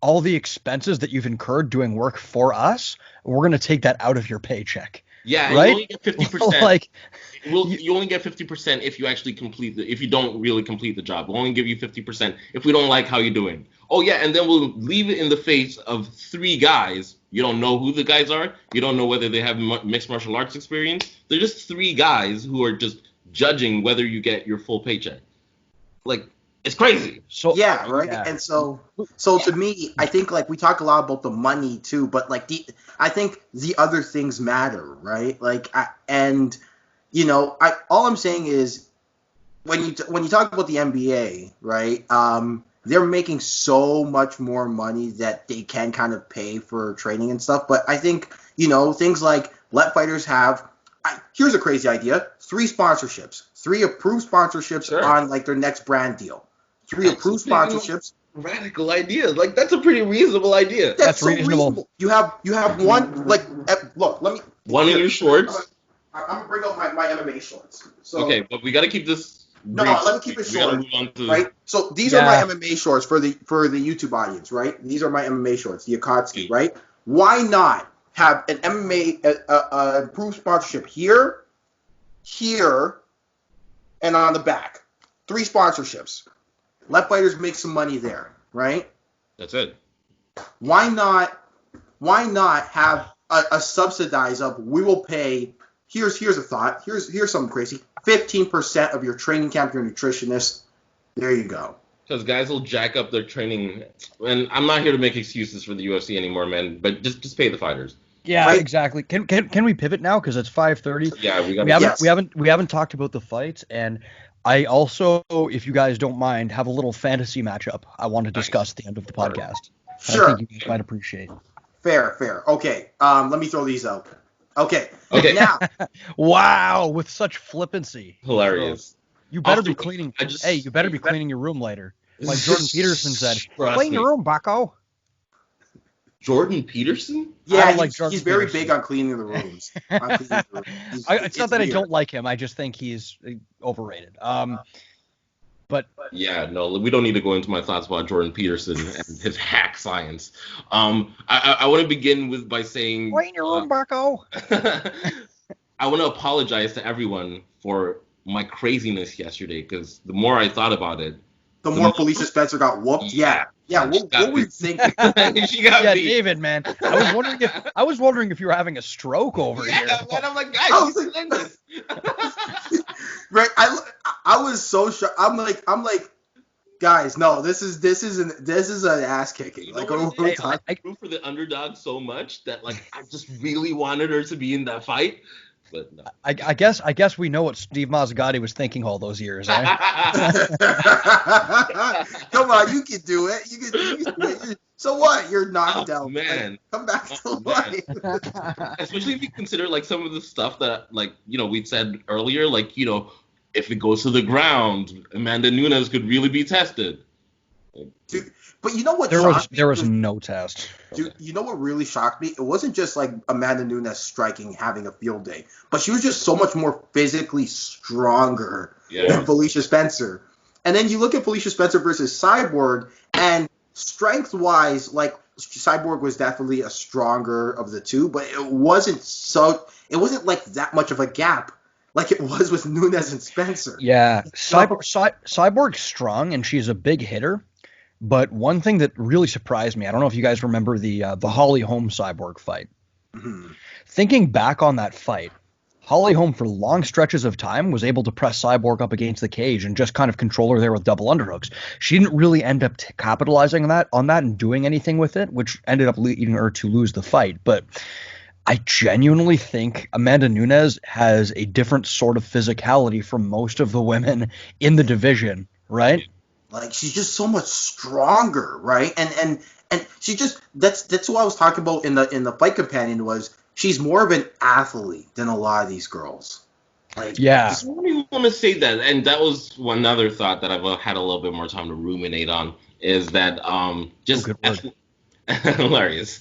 all the expenses that you've incurred doing work for us, we're going to take that out of your paycheck." Yeah, right? you only get 50%. Like, You only get 50% if you actually if you don't really complete the job. We'll only give you 50% if we don't like how you're doing. Oh yeah, and then we'll leave it in the face of 3 guys. You don't know who the guys are. You don't know whether they have mixed martial arts experience. They're just 3 guys who are just judging whether you get your full paycheck. Like, it's crazy. so Yeah, right. yeah. And so to me, I think like we talk a lot about the money too, but like I think the other things matter, right? Like, all I'm saying is when you talk about the NBA, right? They're making so much more money that they can kind of pay for training and stuff. But I think things like let fighters have. Here's a crazy idea: 3 sponsorships, 3 approved sponsorships on like their next brand deal. 3 approved sponsorships. Radical idea. Like, that's a pretty reasonable idea. That's so reasonable. You have one, like, look, let me. One in your shorts. I'm going to bring out my MMA shorts. So, okay, but we got to keep this No, brief. let me keep it short. Move on to, right? So these are my MMA shorts for the YouTube audience, right? These are my MMA shorts, the Akatsuki, right? Why not have an MMA approved sponsorship here, and on the back? 3 sponsorships. Let fighters make some money there, right? That's it. Why not have a subsidize of we will pay? Here's a thought. Here's something crazy. 15% of your training camp, your nutritionist. There you go. Because guys will jack up their training, and I'm not here to make excuses for the UFC anymore, man. But just pay the fighters. Yeah, right? Exactly. Can we pivot now? Because it's 5:30. Yeah, we haven't talked about the fights, and I also, if you guys don't mind, have a little fantasy matchup I want to discuss at the end of the podcast. Sure. I think you guys might appreciate. Fair. Okay. Let me throw these out. Okay. Now. Wow, with such flippancy. Hilarious. You better be cleaning. You better be cleaning your room later. Like Jordan Peterson said, clean your room, bucko. Jordan Peterson? Yeah, he's very big on cleaning the rooms. It's not that weird. I don't like him. I just think he's overrated. But yeah, no, we don't need to go into my thoughts about Jordan Peterson and his hack science. I want to begin by saying, clean your room, bucko. I want to apologize to everyone for my craziness yesterday, because the more I thought about it, the more Felicia Spencer got whooped. Yeah. What were you thinking? She got beat. David, man. I was wondering if you were having a stroke over here. Yeah, man. I'm like, guys, she's in this. Right. I was so shocked. I'm like, guys, no, this is an ass kicking. Like, I root for the underdog so much that like I just really wanted her to be in that fight. But no. I guess we know what Steve Mazzagatti was thinking all those years, eh? Come on, you can do it. You can do it. So what? You're knocked out. Man. Like, come back to life. Especially if you consider like some of the stuff that we said earlier, like, if it goes to the ground, Amanda Nunes could really be tested. Dude, but you know what? There was no test. Dude, you know what really shocked me? It wasn't just like Amanda Nunes striking, having a field day, but she was just so much more physically stronger than Felicia Spencer. And then you look at Felicia Spencer versus Cyborg, and strength-wise, like Cyborg was definitely a stronger of the two, but it wasn't like that much of a gap like it was with Nunes and Spencer. Yeah, Cyborg's strong, and she's a big hitter. But one thing that really surprised me, I don't know if you guys remember the Holly Holm Cyborg fight. Mm-hmm. Thinking back on that fight, Holly Holm for long stretches of time was able to press Cyborg up against the cage and just kind of control her there with double underhooks. She didn't really end up capitalizing on that and doing anything with it, which ended up leading her to lose the fight. But I genuinely think Amanda Nunes has a different sort of physicality from most of the women in the division, right? Like, she's just so much stronger, right? And she just that's what I was talking about in the Fight Companion, was she's more of an athlete than a lot of these girls. Like, yeah. I really want to say that, and that was another thought that I've had a little bit more time to ruminate on, is that hilarious.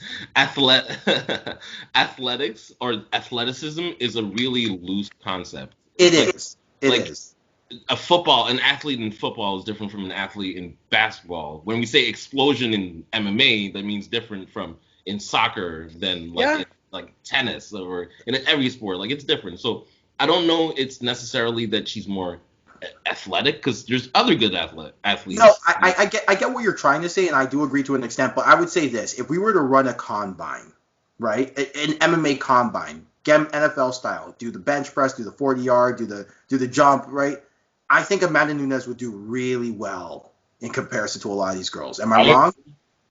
Athletics or athleticism is a really loose concept. It is. An athlete in football is different from an athlete in basketball. When we say explosion in MMA, that means different from in soccer than like tennis or in every sport. Like, it's different. So I don't know. It's necessarily that she's more athletic, because there's other good athletes. No, I get what you're trying to say, and I do agree to an extent. But I would say this: if we were to run a combine, right, an MMA combine, get 'em NFL style, do the bench press, do the 40-yard, do the jump, right? I think Amanda Nunes would do really well in comparison to a lot of these girls. Am I wrong?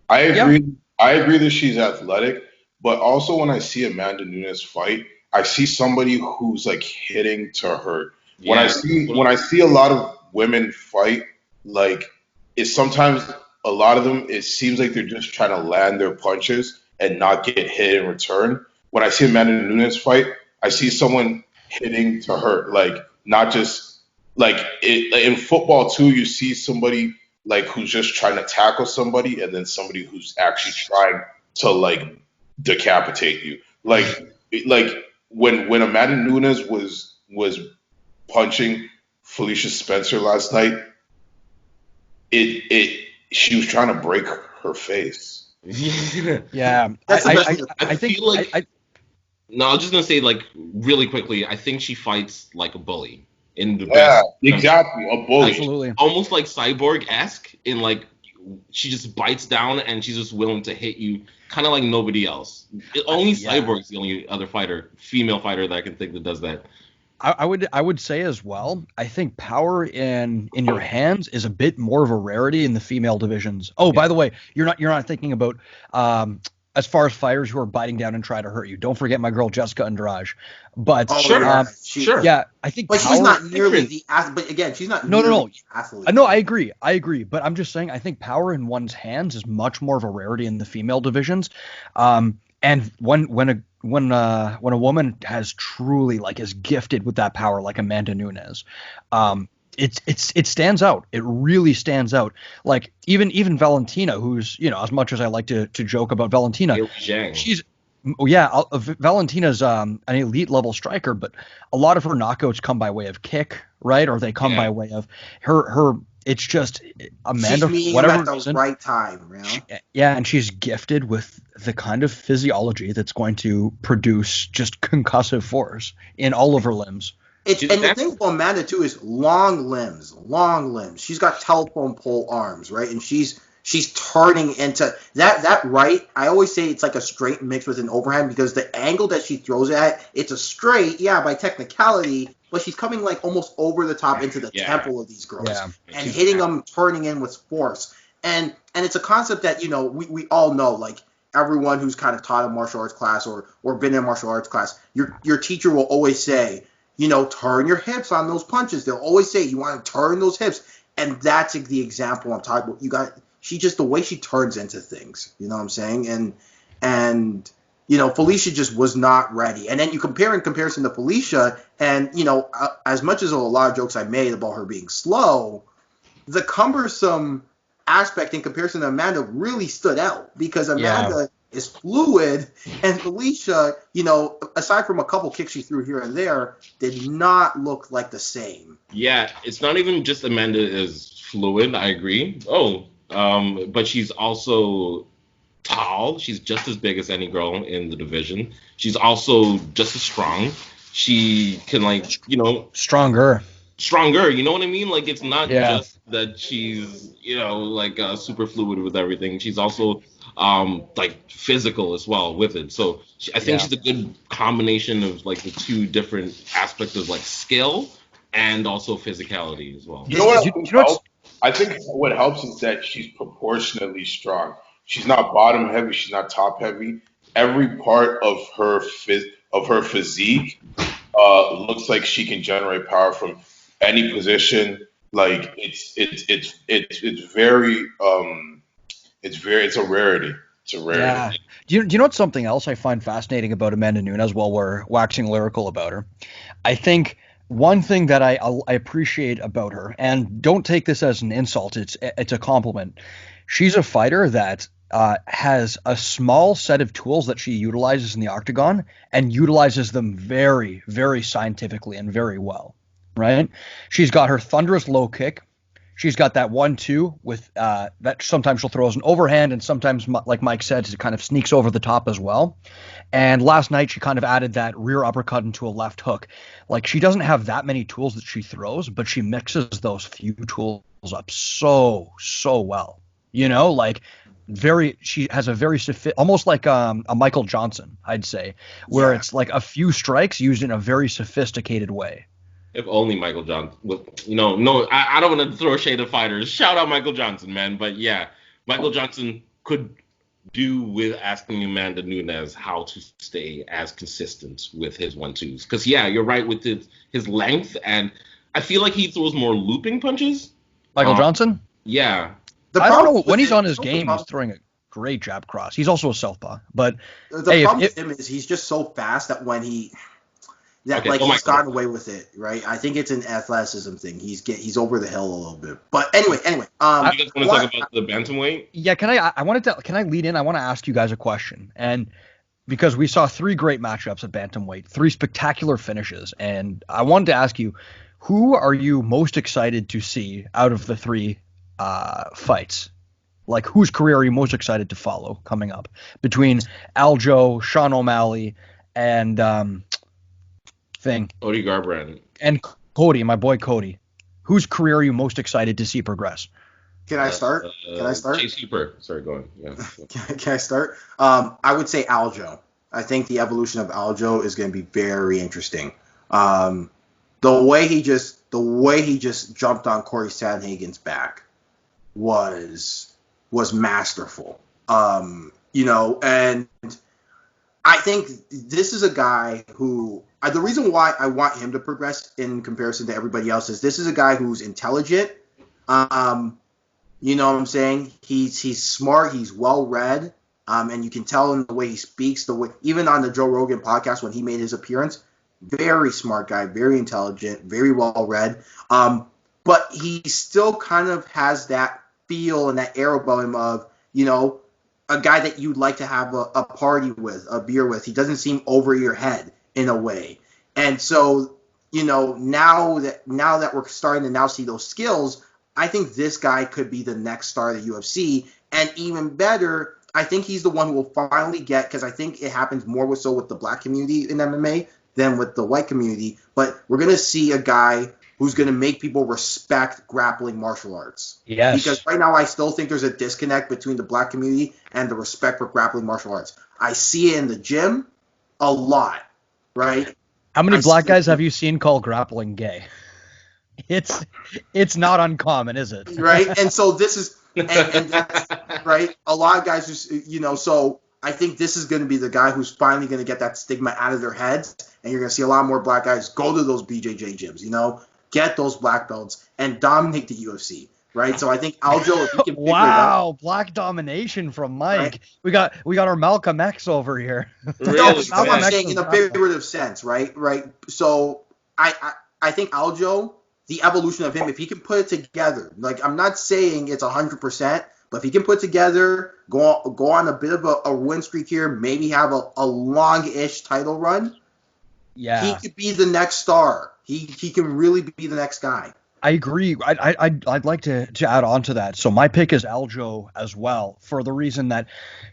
I agree. Yeah. I agree that she's athletic, but also when I see Amanda Nunes fight, I see somebody who's like hitting to hurt. Yeah. When I see a lot of women fight, like, it's sometimes a lot of them, it seems like they're just trying to land their punches and not get hit in return. When I see Amanda Nunes fight, I see someone hitting to hurt, like, not just like in football too. You see somebody like who's just trying to tackle somebody, and then somebody who's actually trying to like decapitate you. Like when Amanda Nunes was punching Felicia Spencer last night, she was trying to break her face. Yeah, I feel like. No, I was just gonna say, like, really quickly, I think she fights like a bully in the best. Exactly, a bully. Absolutely. Almost like Cyborg-esque in, like, she just bites down and she's just willing to hit you, kind of like nobody else. Cyborg's the only other female fighter that I can think that does that. I would say as well, I think power in your hands is a bit more of a rarity in the female divisions. Oh, by the way, you're not thinking about as far as fighters who are biting down and trying to hurt you. Don't forget my girl Jessica Andrade. But sure. Yeah, I think. But she's not nearly the athlete. But again, she's not nearly the athlete. No, I agree. But I'm just saying, I think power in one's hands is much more of a rarity in the female divisions. And when a woman has truly, like, is gifted with that power, like Amanda Nunes, it stands out. It really stands out. Like, even Valentina, who's, as much as I like to joke about Valentina, Valentina's an elite level striker, but a lot of her knockouts come by way of kick, right? Or they come by way of her. It's just Amanda, she's whatever at the reason, right time, and she's gifted with the kind of physiology that's going to produce just concussive force in all of her limbs. And the thing about Amanda too is long limbs. She's got telephone pole arms, right? And she's turning into that right. I always say it's like a straight mixed with an overhand, because the angle that she throws it at, it's a straight, by technicality, but she's coming like almost over the top into the temple of these girls and hitting them, turning in with force. And it's a concept that, we all know, like, everyone who's kind of taught a martial arts class or been in a martial arts class, your teacher will always say, turn your hips on those punches. They'll always say you want to turn those hips. And that's the example I'm talking about. She just, the way she turns into things, you know what I'm saying? And Felicia just was not ready. And then you compare in comparison to Felicia, and, as much as a lot of jokes I made about her being slow, the cumbersome aspect in comparison to Amanda really stood out, because Amanda is fluid, and Felicia, aside from a couple kicks she threw here and there, did not look like the same. Yeah, it's not even just Amanda is fluid, I agree. But she's also tall. She's just as big as any girl in the division. She's also just as strong. She can, like, stronger. You know what I mean? Like, it's not just that she's, like, super fluid with everything. She's also like physical as well with it. So I think she's a good combination of, like, the two different aspects of, like, skill and also physicality as well. You know what? I think what helps is that she's proportionately strong. She's not bottom heavy. She's not top heavy. Every part of her physique looks like she can generate power from any position. Like, it's a rarity. It's a rarity. Yeah. Do you know what's something else I find fascinating about Amanda Nunes while we're waxing lyrical about her? I think one thing that I appreciate about her, and don't take this as an insult, it's a compliment. She's a fighter that has a small set of tools that she utilizes in the octagon, and utilizes them very, very scientifically and very well, right? She's got her thunderous low kick. She's got that 1-2 with that sometimes she'll throw as an overhand, and sometimes, like Mike said, it kind of sneaks over the top as well. And last night she kind of added that rear uppercut into a left hook. Like, she doesn't have that many tools that she throws, but she mixes those few tools up so well. Like she has a very almost like a Michael Johnson, I'd say, where it's like a few strikes used in a very sophisticated way. If only Michael Johnson. No, I don't want to throw shade at fighters. Shout out Michael Johnson, man. But yeah, Michael Johnson could do with asking Amanda Nunes how to stay as consistent with his 1-2s. Because, yeah, you're right with his length, and I feel like he throws more looping punches. Michael Johnson? Yeah. I don't know. When he's on his game, he's throwing a great jab cross. He's also a southpaw. But the problem with him is he's just so fast that when he's gotten away with it, right? I think it's an athleticism thing. He's over the hill a little bit. But anyway. You guys want to talk about the bantamweight? Yeah, can I lead in? I want to ask you guys a question. And because we saw 3 great matchups at bantamweight, 3 spectacular finishes, and I wanted to ask you, who are you most excited to see out of the 3 fights? Like, whose career are you most excited to follow coming up between Aljo, Sean O'Malley, and Cody Garbrandt and Cody, my boy Cody? Whose career are you most excited to see progress? Can I start? Chase Hooper. Sorry, go on. Yeah. Can I start? I would say Aljo. I think the evolution of Aljo is going to be very interesting. The way he just jumped on Corey Sandhagen's back was masterful. And I think this is a guy who the reason why I want him to progress in comparison to everybody else is this is a guy who's intelligent. You know what I'm saying? He's smart. He's well read. And you can tell in the way he speaks, even on the Joe Rogan podcast when he made his appearance, very smart guy, very intelligent, very well read. But he still kind of has that feel and that air about him of, a guy that you'd like to have a party with, a beer with. He doesn't seem over your head in a way. And so, now that we're starting to now see those skills, I think this guy could be the next star of the UFC. And even better, I think he's the one who will finally get, because I think it happens more with the black community in MMA than with the white community. But we're going to see a guy who's going to make people respect grappling martial arts. Yes. Because right now I still think there's a disconnect between the black community and the respect for grappling martial arts. I see it in the gym a lot, right? How many black guys have you seen call grappling gay? It's not uncommon, is it? Right? And so this is and that's right. A lot of guys just so I think this is going to be the guy who's finally going to get that stigma out of their heads, and you're going to see a lot more black guys go to those BJJ gyms, get those black belts and dominate the UFC, right? So I think Aljo, if he can wow, black domination from Mike. Right? We got our Malcolm X over here. Really? No, I'm saying in a figurative sense, right? Right. So I think Aljo, the evolution of him, if he can put it together, like I'm not saying it's 100%, but if he can put it together, go on a bit of a win streak here, maybe have a long-ish title run, he could be the next star. He can really be the next guy. I agree. I'd like to add on to that. So my pick is Aljo as well, for the reason that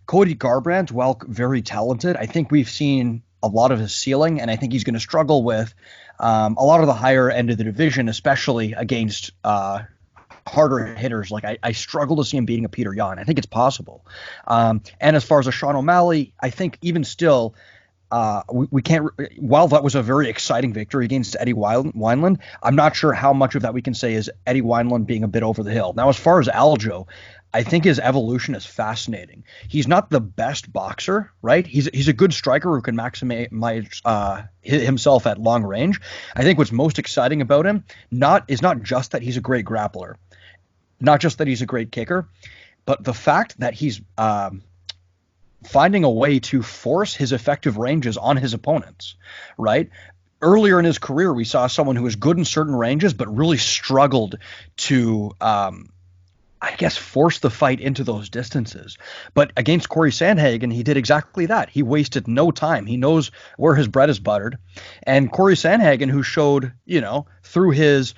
Cody Garbrandt, while very talented, I think we've seen a lot of his ceiling, and I think he's going to struggle with a lot of the higher end of the division, especially against harder hitters. Like I struggle to see him beating a Peter Yan. I think it's possible. And as far as a Sean O'Malley, I think even still, we can't. While that was a very exciting victory against Eddie Wineland, I'm not sure how much of that we can say is Eddie Wineland being a bit over the hill. Now, as far as Aljo, I think his evolution is fascinating. He's not the best boxer, right? He's a good striker who can maximize himself at long range. I think what's most exciting about him is not just that he's a great grappler, not just that he's a great kicker, but the fact that he's finding a way to force his effective ranges on his opponents, right? Earlier in his career, we saw someone who was good in certain ranges, but really struggled to, force the fight into those distances. But against Corey Sandhagen, he did exactly that. He wasted no time. He knows where his bread is buttered. And Corey Sandhagen, who showed, through his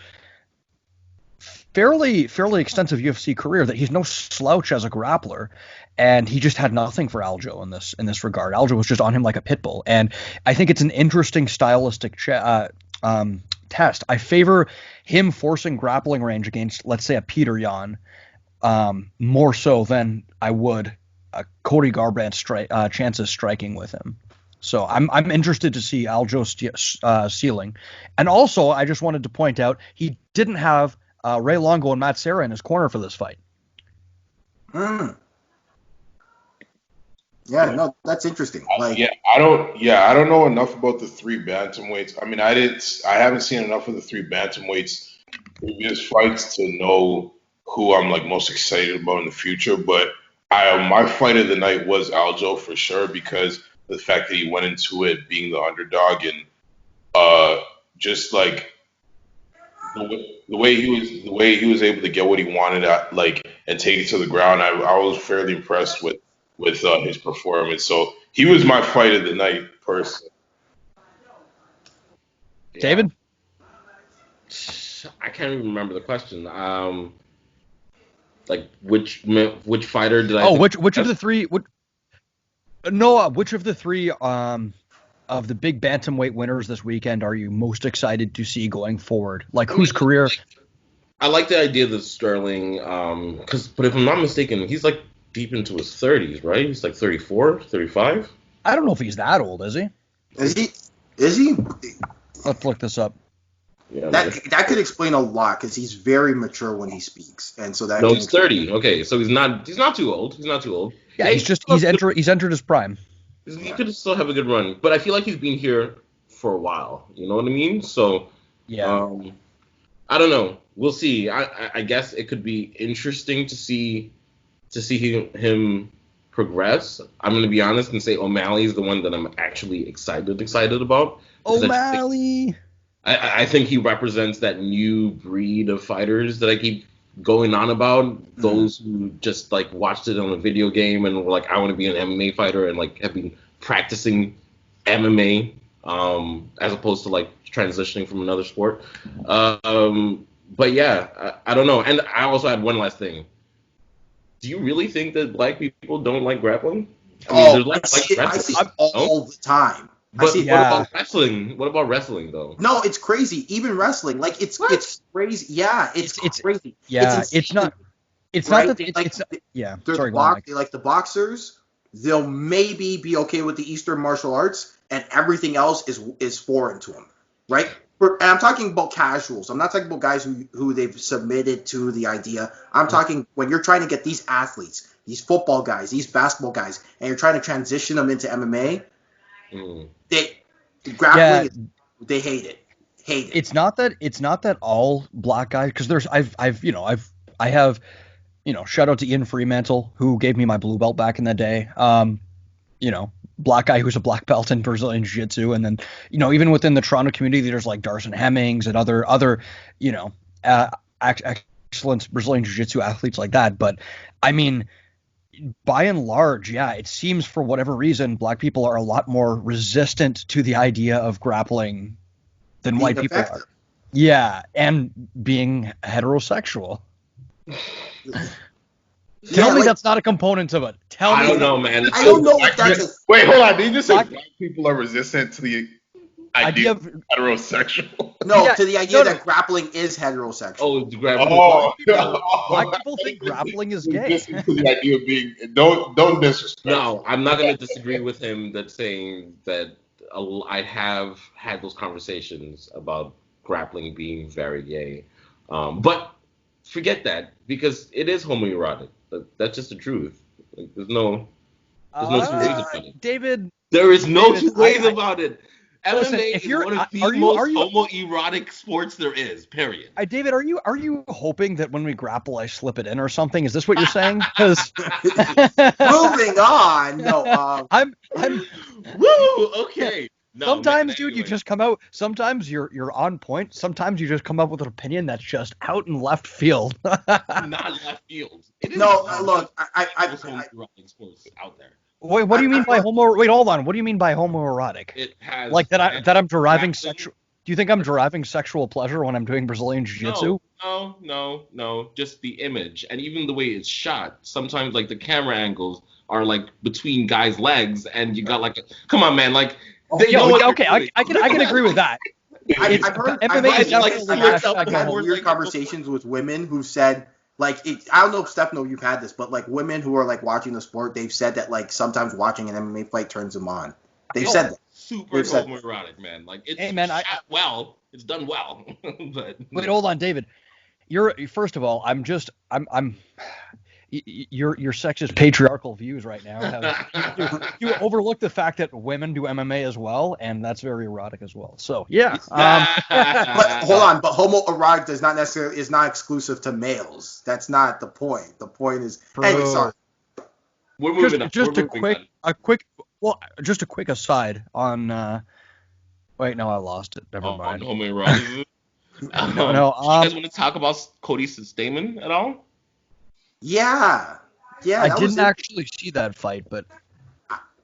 fairly extensive UFC career, that he's no slouch as a grappler, and he just had nothing for Aljo in this regard. Aljo was just on him like a pit bull, and I think it's an interesting stylistic test. I favor him forcing grappling range against, let's say, a Peter Yan, more so than I would Cody Garbrandt's chances striking with him. So I'm interested to see Aljo's ceiling. And also, I just wanted to point out, he didn't have Ray Longo and Matt Serra in his corner for this fight. Yeah, no, that's interesting. I don't know enough about the three bantamweights. I mean, I haven't seen enough of the three bantamweights previous fights to know who I'm like most excited about in the future. But my fight of the night was Aljo for sure, because the fact that he went into it being the underdog, and just like the way he was able to get what he wanted and take it to the ground. I was fairly impressed with his performance. So he was my fight of the night, personally. David? I can't even remember the question. Like which fighter did I? Oh, which of the three? Which of the three of the big bantamweight winners this weekend are you most excited to see going forward? Like, whose career? I like the idea that Sterling, but if I'm not mistaken, he's like deep into his 30s, right? He's like 34, 35. I don't know if he's that old, is he? Is he? Let's look this up. Yeah, that could explain a lot, because he's very mature when he speaks, and so that. No, he's 30. Okay, so he's not too old. He's not too old. Yeah, he's entered his prime. He could still have a good run, but I feel like he's been here for a while. You know what I mean? So yeah, I don't know. We'll see. I guess it could be interesting to see him progress. I'm gonna be honest and say O'Malley is the one that I'm actually excited about. O'Malley. I think he represents that new breed of fighters that I keep going on about. Those who just like watched it on a video game and were like, I want to be an MMA fighter, and like have been practicing MMA as opposed to like transitioning from another sport. But yeah, I don't know. And I also had one last thing. Do you really think that black people don't like grappling? I see it all the time. But what about wrestling? What about wrestling, though? No, it's crazy. Even wrestling, like it's crazy. Yeah, it's crazy. Yeah, it's not. It's right? Not that it's yeah. Sorry, like the boxers, they'll maybe be okay with the Eastern martial arts, and everything else is foreign to them, right? And I'm talking about casuals. I'm not talking about guys who they've submitted to the idea. I'm talking when you're trying to get these athletes, these football guys, these basketball guys, and you're trying to transition them into MMA. They hate it. It's not that all black guys, because I have shout out to Ian Fremantle, who gave me my blue belt back in the day. Black guy who's a black belt in Brazilian Jiu-Jitsu, and then even within the Toronto community, there's like Darson Hemmings and other excellent Brazilian Jiu-Jitsu athletes like that. But I mean, by and large, yeah, it seems for whatever reason, black people are a lot more resistant to the idea of grappling than white people are. Yeah, and being heterosexual. Tell me that's not a component of it. I don't know, man. I don't know if that's Wait, hold on. Did you just say black people are resistant to the idea of heterosexual? No, to the idea that grappling is heterosexual. Oh, grappling. Black people think grappling is gay. To the idea of being don't disrespect. No, I'm not going to disagree with him that saying that I have had those conversations about grappling being very gay. But forget that, because it is homoerotic. That's just the truth. Like, there's no two ways about it. David. There is no two ways about it. Listen, MMA is one of the most homoerotic sports there is, period. David, are you hoping that when we grapple, I slip it in or something? Is this what you're saying? Because moving on. No, I'm. Woo. Okay. No, sometimes, dude, you just come out. Sometimes you're on point. Sometimes you just come up with an opinion that's just out in left field. Not left field. Look, I homoerotic sports out there. Wait, what do you mean by homo? Wait, hold on. What do you mean by homoerotic? It has like that. I'm deriving sexual. Do you think I'm deriving sexual pleasure when I'm doing Brazilian Jiu-Jitsu? No. Just the image and even the way it's shot. Sometimes like the camera angles are like between guys' legs, and you got like, come on, man, like they know what okay, I can agree with that. I've heard weird conversations with women who said, like, I don't know if Stefano, you've had this, but like women who are like watching the sport, they've said that like sometimes watching an MMA fight turns them on. They've said that. Super homoerotic, man. Like it's shot well, it's done well. But wait, hold on, David. First of all, I'm your sexist patriarchal views right now. You overlook the fact that women do MMA as well, and that's very erotic as well. So yeah. But hold on, but homoerotic is not exclusive to males. That's not the point. The point is anyway. Sorry. We're moving on. Just a quick aside on. Wait, no, I lost it. Never mind. On homoerotic. No. You guys want to talk about Cody Stamen at all? Yeah. I didn't actually see that fight, but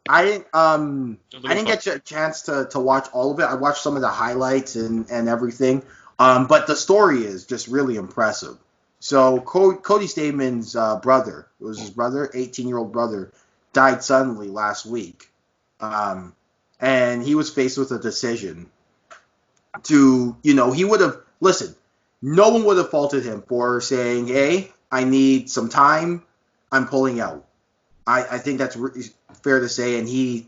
I didn't get a chance to watch all of it. I watched some of the highlights and everything. But the story is just really impressive. So Cody Stamen's brother, it was his brother, 18-year-old brother, died suddenly last week. And he was faced with a decision to, he would have, listen, no one would have faulted him for saying, hey, I need some time, I'm pulling out. I think that's fair to say. And he,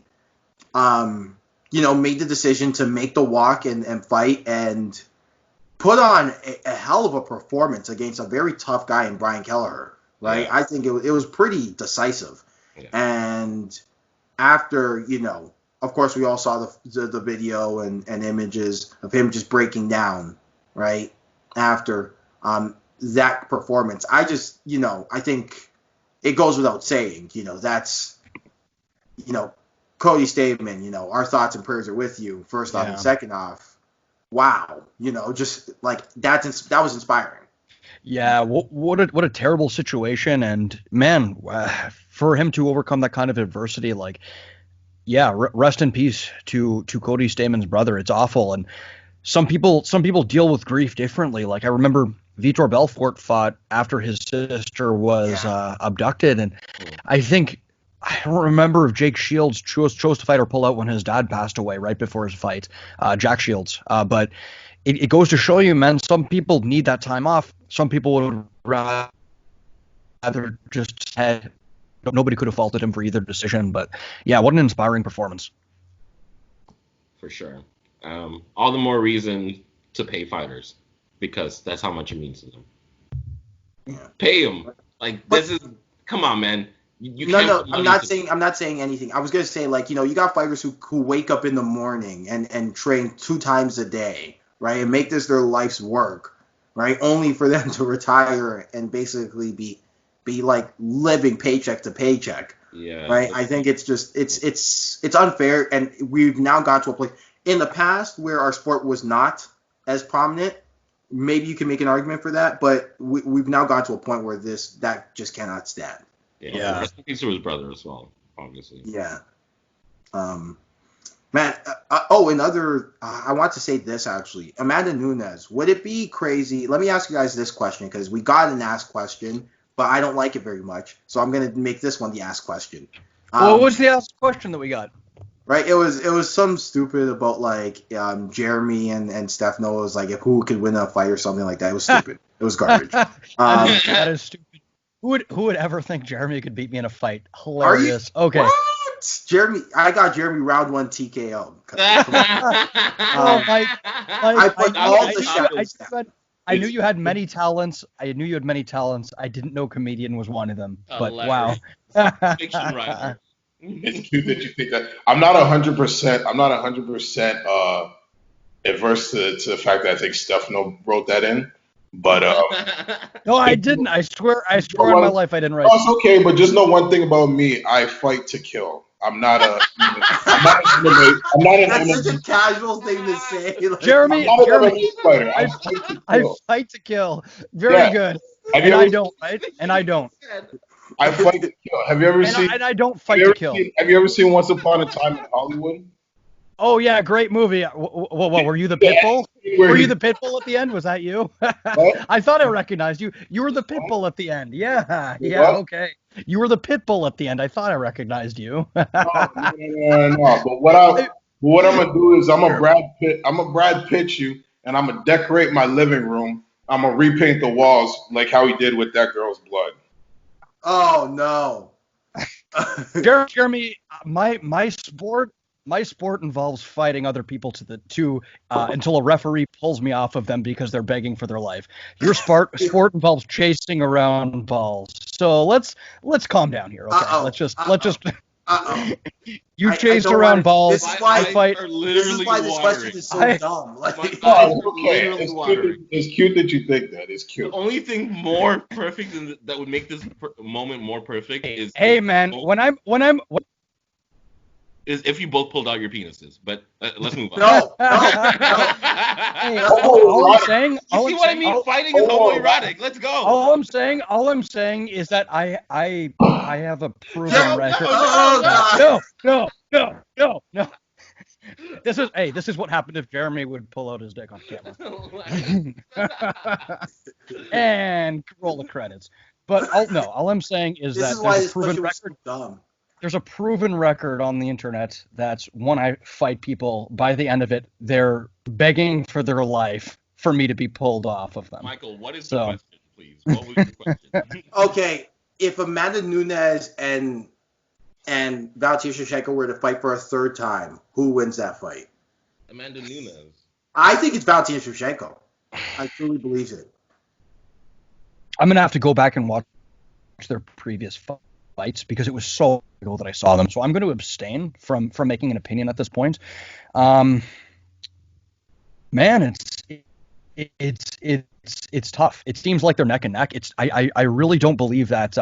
made the decision to make the walk and fight and put on a hell of a performance against a very tough guy in Brian Kelleher, right? Yeah. I think it was pretty decisive. Yeah. And after, of course, we all saw the video and images of him just breaking down, right? After that performance. I just, I think it goes without saying, that's, Cody Stamen, our thoughts and prayers are with you, first off, and second off, wow, just like that was inspiring. Yeah, what a terrible situation, and man, for him to overcome that kind of adversity, like, yeah, rest in peace to Cody Stamen's brother. It's awful, and some people deal with grief differently. Like I remember Vitor Belfort fought after his sister was abducted, and I don't remember if Jake Shields chose to fight or pull out when his dad passed away right before his fight, Jack Shields. But it goes to show you, man, some people need that time off. Some people would rather just said nobody could have faulted him for either decision. But yeah, what an inspiring performance. For sure. All the more reason to pay fighters, because that's how much it means to them. Yeah. Pay them. Come on, man. No, I'm not saying anything. I was gonna say, like, you got fighters who wake up in the morning and train 2 times a day, right, and make this their life's work, right, only for them to retire and basically be like living paycheck to paycheck. Yeah. Right. I think it's just it's unfair, and we've now got to a place in the past where our sport was not as prominent. Maybe you can make an argument for that, but we've now got to a point where that just cannot stand. Yeah. Rest in peace to his brother as well, obviously. Yeah. Man. I want to say this actually. Amanda Nunes. Would it be crazy? Let me ask you guys this question, because we got an ask question, but I don't like it very much, so I'm gonna make this one the ask question. What was the ask question that we got? Right, it was some stupid about like Jeremy and Stefano was like, if who could win a fight or something like that. It was stupid. It was garbage. That is stupid. Who would ever think Jeremy could beat me in a fight? Hilarious. Okay. What? Jeremy, I got Jeremy round 1 TKO. I knew you had many talents. I didn't know comedian was one of them. But wow. Fiction writer. It's cute that you think that. I'm not 100%. I'm not 100% adverse to the fact that I think Stefano wrote that in. But no, I didn't. I swear on my life I didn't write. Oh, it's okay, but just know one thing about me: I fight to kill. I'm not an That's such a casual thing to say. Like, Jeremy, fighter. I fight to kill. Very good. I don't, right? And I don't. I fight to kill. Have you ever seen? And I don't fight to kill. Have you ever seen Once Upon a Time in Hollywood? Oh yeah, great movie. What were you the pit bull? Were you the pit bull at the end? Was that you? What? I thought I recognized you. You were the pit bull at the end. Yeah, What? okay. You were the pit bull at the end. I thought I recognized you. No. But what I'm gonna do is I'm a Brad Pitt you, and I'm gonna decorate my living room. I'm gonna repaint the walls like how he did with that girl's blood. Oh no. Jeremy, my sport involves fighting other people until a referee pulls me off of them because they're begging for their life. Your sport involves chasing around balls. So let's calm down here, okay? Let's just you chase around balls. This is why I fight. This is why this question is so dumb. My Like, eyes Oh, are okay. literally watering. It's cute that you think that. It's The cute. only thing more perfect that would make this moment more perfect is Hey man, is if you both pulled out your penises. But let's move on. no. Hey, Oh, all I'm saying, You see what I mean? Fighting is homoerotic. Let's go. all I'm saying is that I have a proven record. No. This is what happened if Jeremy would pull out his dick on camera. And roll the credits. But all I'm saying is This that is why there's a this proven question was so record. dumb. There's a proven record on the internet that when I fight people, by the end of it, they're begging for their life for me to be pulled off of them. Michael, what is the question, please? What was your question? Okay, if Amanda Nunes and Valentina Shevchenko were to fight for a third time, who wins that fight? Amanda Nunes. I think it's Valentina Shevchenko. I truly believe it. I'm gonna have to go back and watch their previous fights because it was so ago that I saw them. So I'm going to abstain from making an opinion at this point. Man, it's tough. It seems like they're neck and neck. I really don't believe that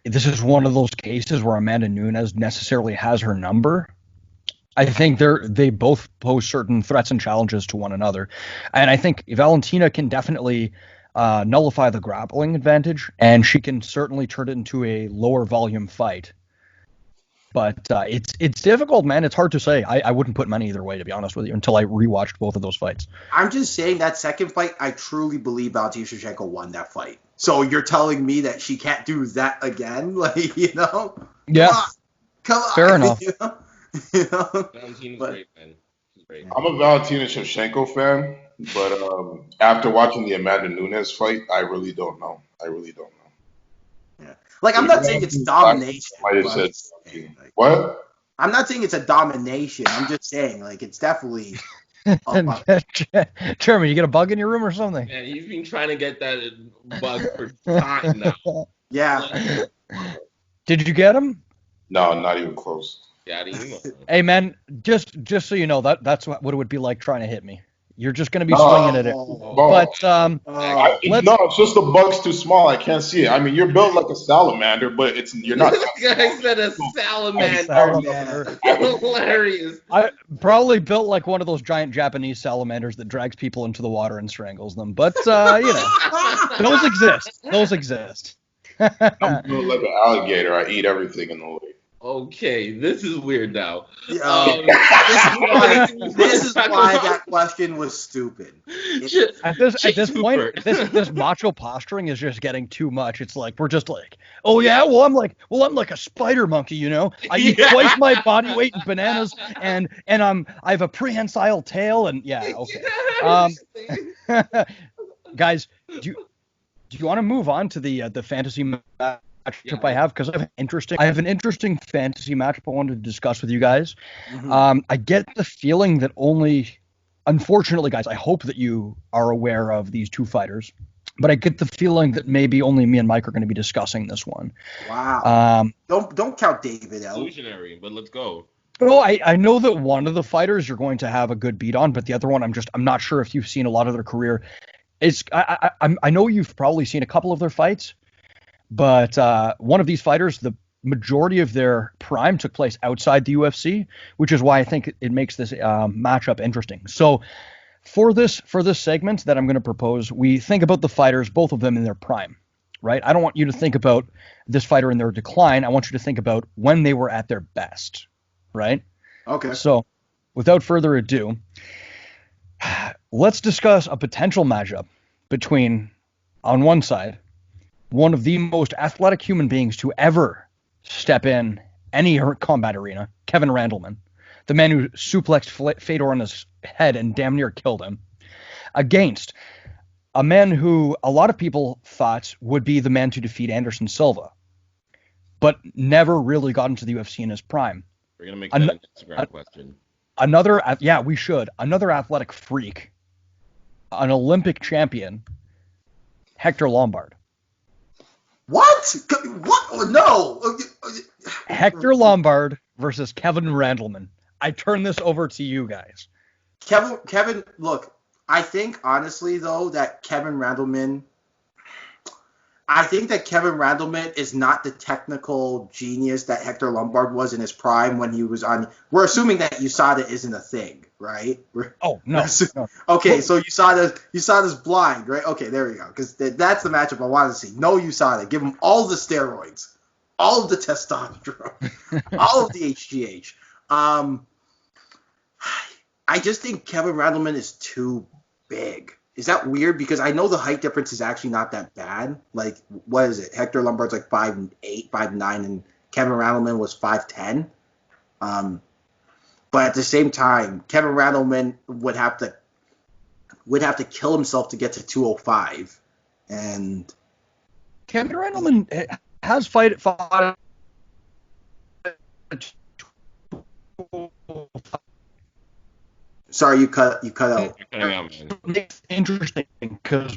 this is one of those cases where Amanda Nunes necessarily has her number. I think they both pose certain threats and challenges to one another, and I think Valentina can definitely nullify the grappling advantage, and she can certainly turn it into a lower volume fight. But it's difficult, man. It's hard to say. I wouldn't put money either way, to be honest with you, until I rewatched both of those fights. I'm just saying that second fight, I truly believe Valentina Shevchenko won that fight. So you're telling me that she can't do that again? Like, you know? Yeah. Come on. Fair enough. You know? Valentina's great, man. She's great. I'm a Valentina Shevchenko fan, but after watching the Amanda Nunes fight, I really don't know. Yeah. Like, I'm not saying it's domination. Might have but said what? I'm not saying it's a domination. I'm just saying, like, it's definitely. Jeremy, you get a bug in your room or something? Man, you've been trying to get that bug for time now. Yeah. Did you get him? No, not even close. Yeah, I didn't even know. Hey, man, just so you know, that's what it would be like trying to hit me. You're just going to be swinging at it. But it's just the bug's too small. I can't see it. I mean, you're built like a salamander, but you're not. This guy said a salamander. Hilarious. I probably built like one of those giant Japanese salamanders that drags people into the water and strangles them. But those exist. I'm built like an alligator. I eat everything in the lake. Okay, this is weird now. This is why that question was stupid. At this point, this macho posturing is just getting too much. It's like we're just like, oh yeah, I'm like a spider monkey, you know. I eat twice my body weight in bananas, and I have a prehensile tail, and yeah, okay. Guys, do you want to move on to the fantasy matchup I have, because I have an interesting fantasy matchup I wanted to discuss with you guys. Mm-hmm. I get the feeling that unfortunately, guys, I hope that you are aware of these two fighters, but I get the feeling that maybe only me and Mike are going to be discussing this one. Wow. Don't count David out. Illusionary, but let's go. Well, I know that one of the fighters you're going to have a good beat on, but the other one I'm not sure if you've seen a lot of their career. I know you've probably seen a couple of their fights. But one of these fighters, the majority of their prime took place outside the UFC, which is why I think it makes this matchup interesting. So for this segment that I'm going to propose, we think about the fighters, both of them in their prime, right? I don't want you to think about this fighter in their decline. I want you to think about when they were at their best, right? Okay. So without further ado, let's discuss a potential matchup between, on one side, one of the most athletic human beings to ever step in any combat arena, Kevin Randleman, the man who suplexed Fedor on his head and damn near killed him, against a man who a lot of people thought would be the man to defeat Anderson Silva, but never really got into the UFC in his prime. We're going to make that an Instagram question. Another athletic freak, an Olympic champion, Hector Lombard. What? What? No. Hector Lombard versus Kevin Randleman. I turn this over to you guys. Kevin, look, I think honestly though that Kevin Randleman is not the technical genius that Hector Lombard was in his prime when he was on. We're assuming that USADA isn't a thing, right? Oh no. Okay, so USADA's blind, right? Okay, there we go. Because that's the matchup I want to see. No USADA. Give him all the steroids, all of the testosterone, all of the HGH. I just think Kevin Randleman is too big. Is that weird? Because I know the height difference is actually not that bad. Like, what is it? Hector Lombard's like 5'8", 5'9", and Kevin Randleman was 5'10". But at the same time, Kevin Randleman would have to kill himself to get to 205. And Kevin Randleman has fought. Sorry, you cut out. It's interesting because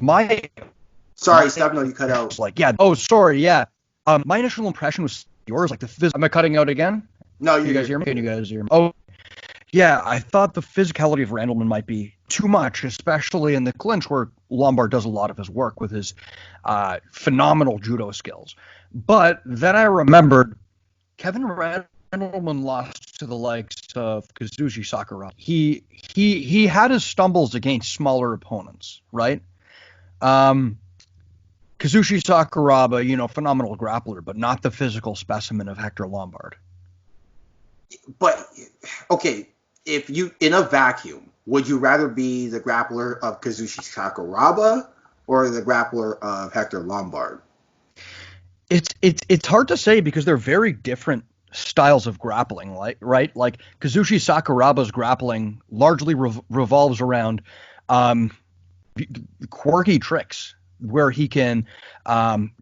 Sorry, Stefano, you cut out. Like, yeah. Oh, sorry, yeah. My initial impression was yours. Like Am I cutting out again? No, you guys hear me? Can you guys hear me? Oh, yeah. I thought the physicality of Randleman might be too much, especially in the clinch where Lombard does a lot of his work with his phenomenal judo skills. But then I remembered Kevin Randleman lost to the likes of Kazushi Sakuraba. He had his stumbles against smaller opponents, right? Kazushi Sakuraba, phenomenal grappler, but not the physical specimen of Hector Lombard. But, okay, if you, in a vacuum, would you rather be the grappler of Kazushi Sakuraba or the grappler of Hector Lombard? It's hard to say because they're very different styles of grappling, right? Like Kazushi Sakuraba's grappling largely revolves around quirky tricks where he can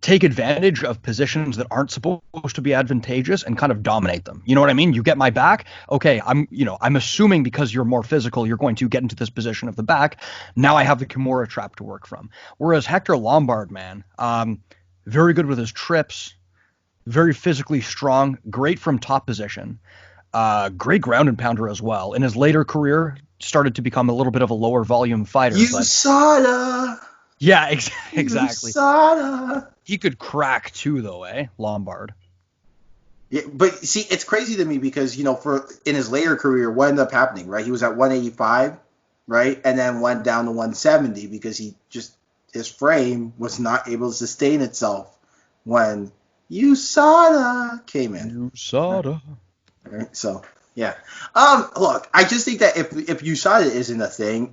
take advantage of positions that aren't supposed to be advantageous and kind of dominate them. You know what I mean? You get my back. Okay, I'm assuming because you're more physical, you're going to get into this position of the back. Now I have the Kimura trap to work from. Whereas Hector Lombard, man, very good with his trips, very physically strong, great from top position, great ground and pounder as well. In his later career, started to become a little bit of a lower volume fighter. USADA! Yeah, exactly. USADA! He could crack too, though, Lombard? Yeah, but see, it's crazy to me because, in his later career, what ended up happening, right? He was at 185, right? And then went down to 170 because his frame was not able to sustain itself when USADA came in. USADA. Right, so, yeah. Look, I just think that if USADA isn't a thing,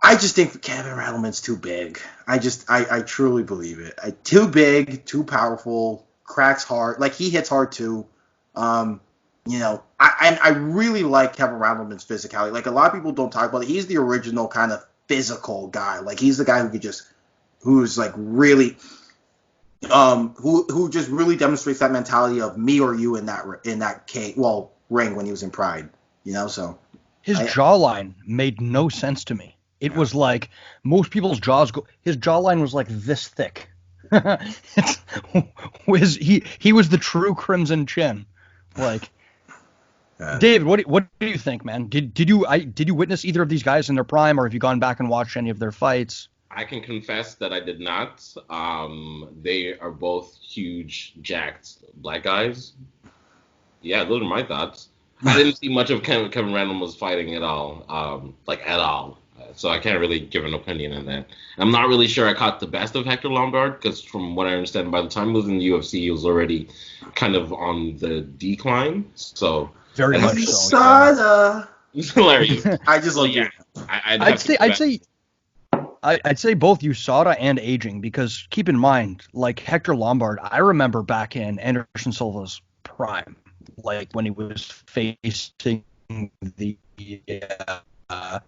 I just think Kevin Randleman's too big. I truly believe it. Too big, too powerful, cracks hard. Like, he hits hard too. I really like Kevin Randleman's physicality. Like, a lot of people don't talk about it. He's the original kind of physical guy. Like, he's the guy who's like really, who just really demonstrates that mentality of me or you in that ring when he was in Pride. So his jawline made no sense to me. It was like most people's jaws his jawline was like this thick. He was the true Crimson Chin. Like, David, what do you think, man? Did you witness either of these guys in their prime, or have you gone back and watched any of their fights? I can confess that I did not. They are both huge, jacked black guys. Yeah, those are my thoughts. I didn't see much of Kevin Randleman's fighting at all, at all. So I can't really give an opinion on that. I'm not really sure I caught the best of Hector Lombard because from what I understand, by the time he was in the UFC, he was already kind of on the decline. So Very And much this so. USADA. It's hilarious. I just So looked yeah, at I'd say both USADA and aging, because keep in mind, like Hector Lombard, I remember back in Anderson Silva's prime, like when he was facing the uh,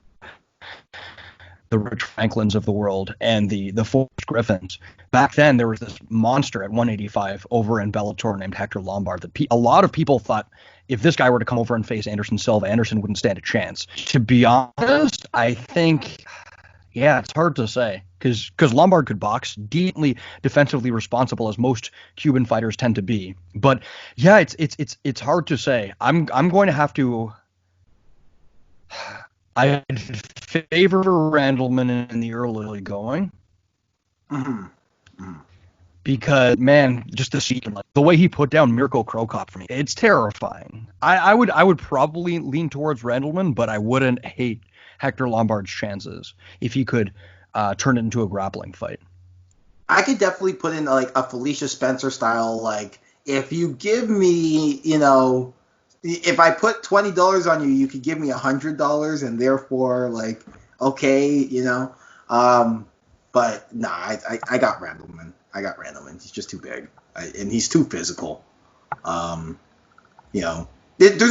the Rich Franklins of the world and the Forrest Griffins. Back then, there was this monster at 185 over in Bellator named Hector Lombard. That a lot of people thought if this guy were to come over and face Anderson Silva, Anderson wouldn't stand a chance. To be honest, I think, yeah, it's hard to say because Lombard could box, decently defensively responsible as most Cuban fighters tend to be. But yeah, it's hard to say. I'm going to have to. I favor Randleman in the early going. Because, man, just the way he put down Mirko Krokop for me, it's terrifying. I would probably lean towards Randleman, but I wouldn't hate Hector Lombard's chances if he could turn it into a grappling fight. I could definitely put in like a Felicia Spencer style, like if you give me, if I put $20 on you, you could give me $100, and therefore, like, okay, But nah, I got Randleman. He's just too big, and he's too physical. There's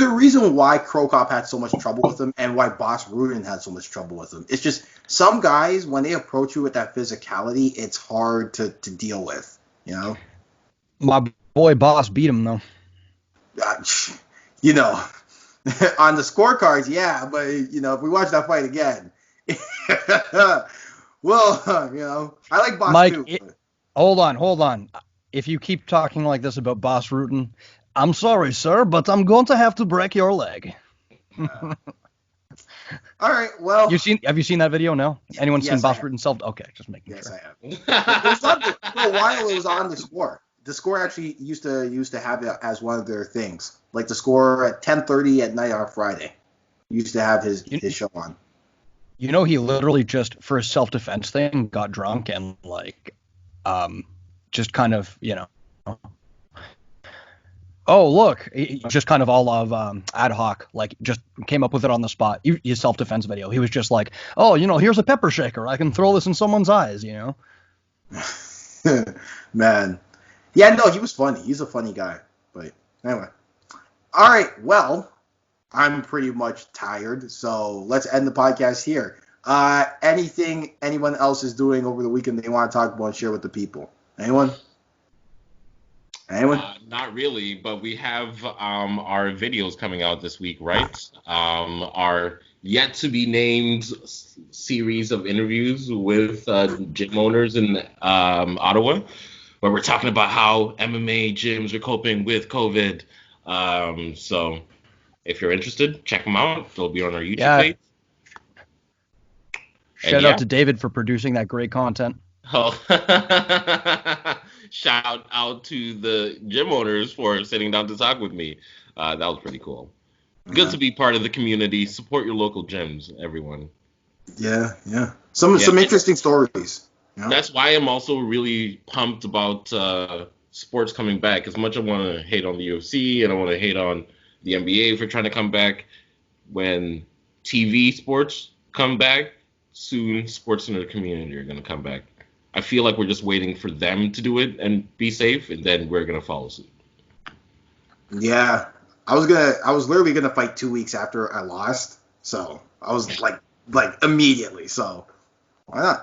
a reason why Krokop had so much trouble with him, and why Boss Rudin had so much trouble with him. It's just some guys, when they approach you with that physicality, it's hard to deal with. My boy Boss beat him though. On the scorecards, yeah, but if we watch that fight again, well, I like Boss Mike, too. Hold on. If you keep talking like this about Boss Rutan, I'm sorry, sir, but I'm going to have to break your leg. All right, well. Have you seen that video? No? Anyone seen Boss Rutan self? Okay, just making sure. Yes, I have. For a while, it was on the score. The score actually used to have it as one of their things. Like the score at 10:30 at night on Friday. Used to have his show on. He literally just, for a self-defense thing, got drunk and, like, just kind of, oh, look, just kind of all of ad hoc, like, just came up with it on the spot. His self-defense video. He was just like, oh, here's a pepper shaker. I can throw this in someone's eyes, Man. Yeah, no, he was funny. He's a funny guy. But anyway. All right, well, I'm pretty much tired, so let's end the podcast here. Anything anyone else is doing over the weekend they want to talk about and share with the people? Anyone? Not really, but we have our videos coming out this week, right? Our yet to be named series of interviews with gym owners in Ottawa, where we're talking about how MMA gyms are coping with COVID. So if you're interested, check them out. They'll be on our YouTube page. Shout out to David for producing that great content. Oh. Shout out to the gym owners for sitting down to talk with me. That was pretty cool. Good to be part of the community. Support your local gyms, everyone. Yeah. Some interesting stories. That's why I'm also really pumped about sports coming back. As much as I want to hate on the UFC and I want to hate on the NBA for trying to come back, when TV sports come back, soon sports in the community are going to come back. I feel like we're just waiting for them to do it and be safe, and then we're going to follow suit. Yeah. I was literally going to fight 2 weeks after I lost. So I was like immediately. So why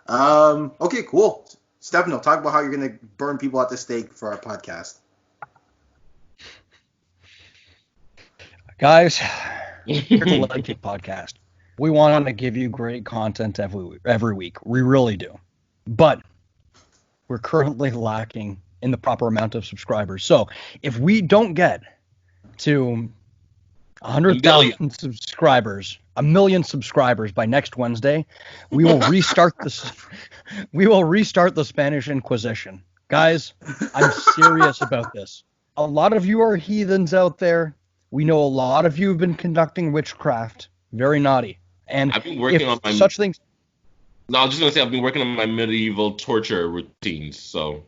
not? Okay, cool. Stefano, talk about how you're going to burn people at the stake for our podcast. Guys, here's the Leg Kick Podcast. We want to give you great content every week. We really do. But we're currently lacking in the proper amount of subscribers. So if we don't get to 100,000 subscribers, 1 million subscribers by next Wednesday, we will restart the Spanish Inquisition. Guys, I'm serious about this. A lot of you are heathens out there. We know a lot of you have been conducting witchcraft. Very naughty. And I've been working on such things. No, I was just gonna say I've been working on my medieval torture routines. So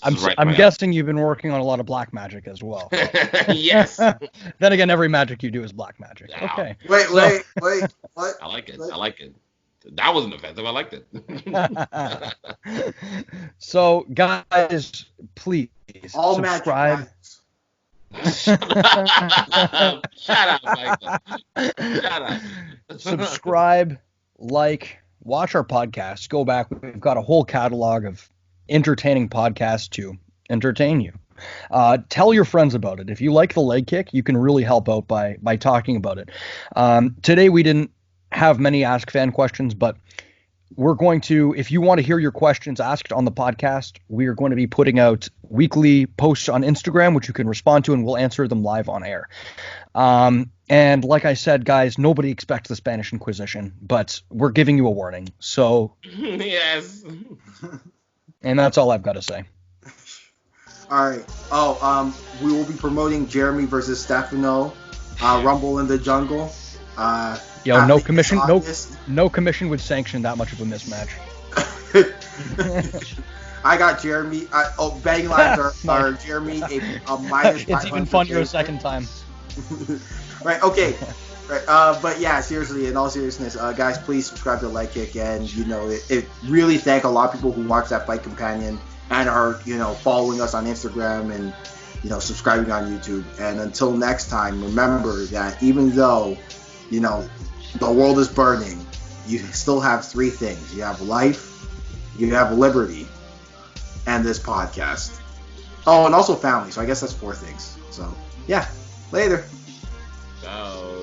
I'm guessing you've been working on a lot of black magic as well. Yes. Then again, every magic you do is black magic. Wow. Okay. Wait, what? I like it. That wasn't offensive. I liked it. So, guys, please All subscribe. Shut up, Michael. Shut up. Subscribe, like, watch our podcasts. Go back. We've got a whole catalog of entertaining podcasts to entertain you. Tell your friends about it. If you like the leg kick, you can really help out by talking about it. Today we didn't have many Ask Fan questions, but we're going to, if you want to hear your questions asked on the podcast, we are going to be putting out weekly posts on Instagram, which you can respond to, and we'll answer them live on air. And like I said, guys, nobody expects the Spanish Inquisition, but we're giving you a warning. So, yes. And that's all I've got to say. All right. We will be promoting Jeremy versus Stefano, Rumble in the Jungle. No commission would sanction that much of a mismatch. I got Jeremy. Betting lines are Jeremy a minus. It's even funnier a second time. Right. Okay. Right. But yeah, seriously, in all seriousness, guys, please subscribe to Leg Kick, and it really thank a lot of people who watch that Fight Companion and are following us on Instagram and subscribing on YouTube. And until next time, remember that even though the world is burning, you still have three things. You have life, you have liberty, and this podcast. Oh, and also family. So I guess that's four things. So yeah, later. Ciao.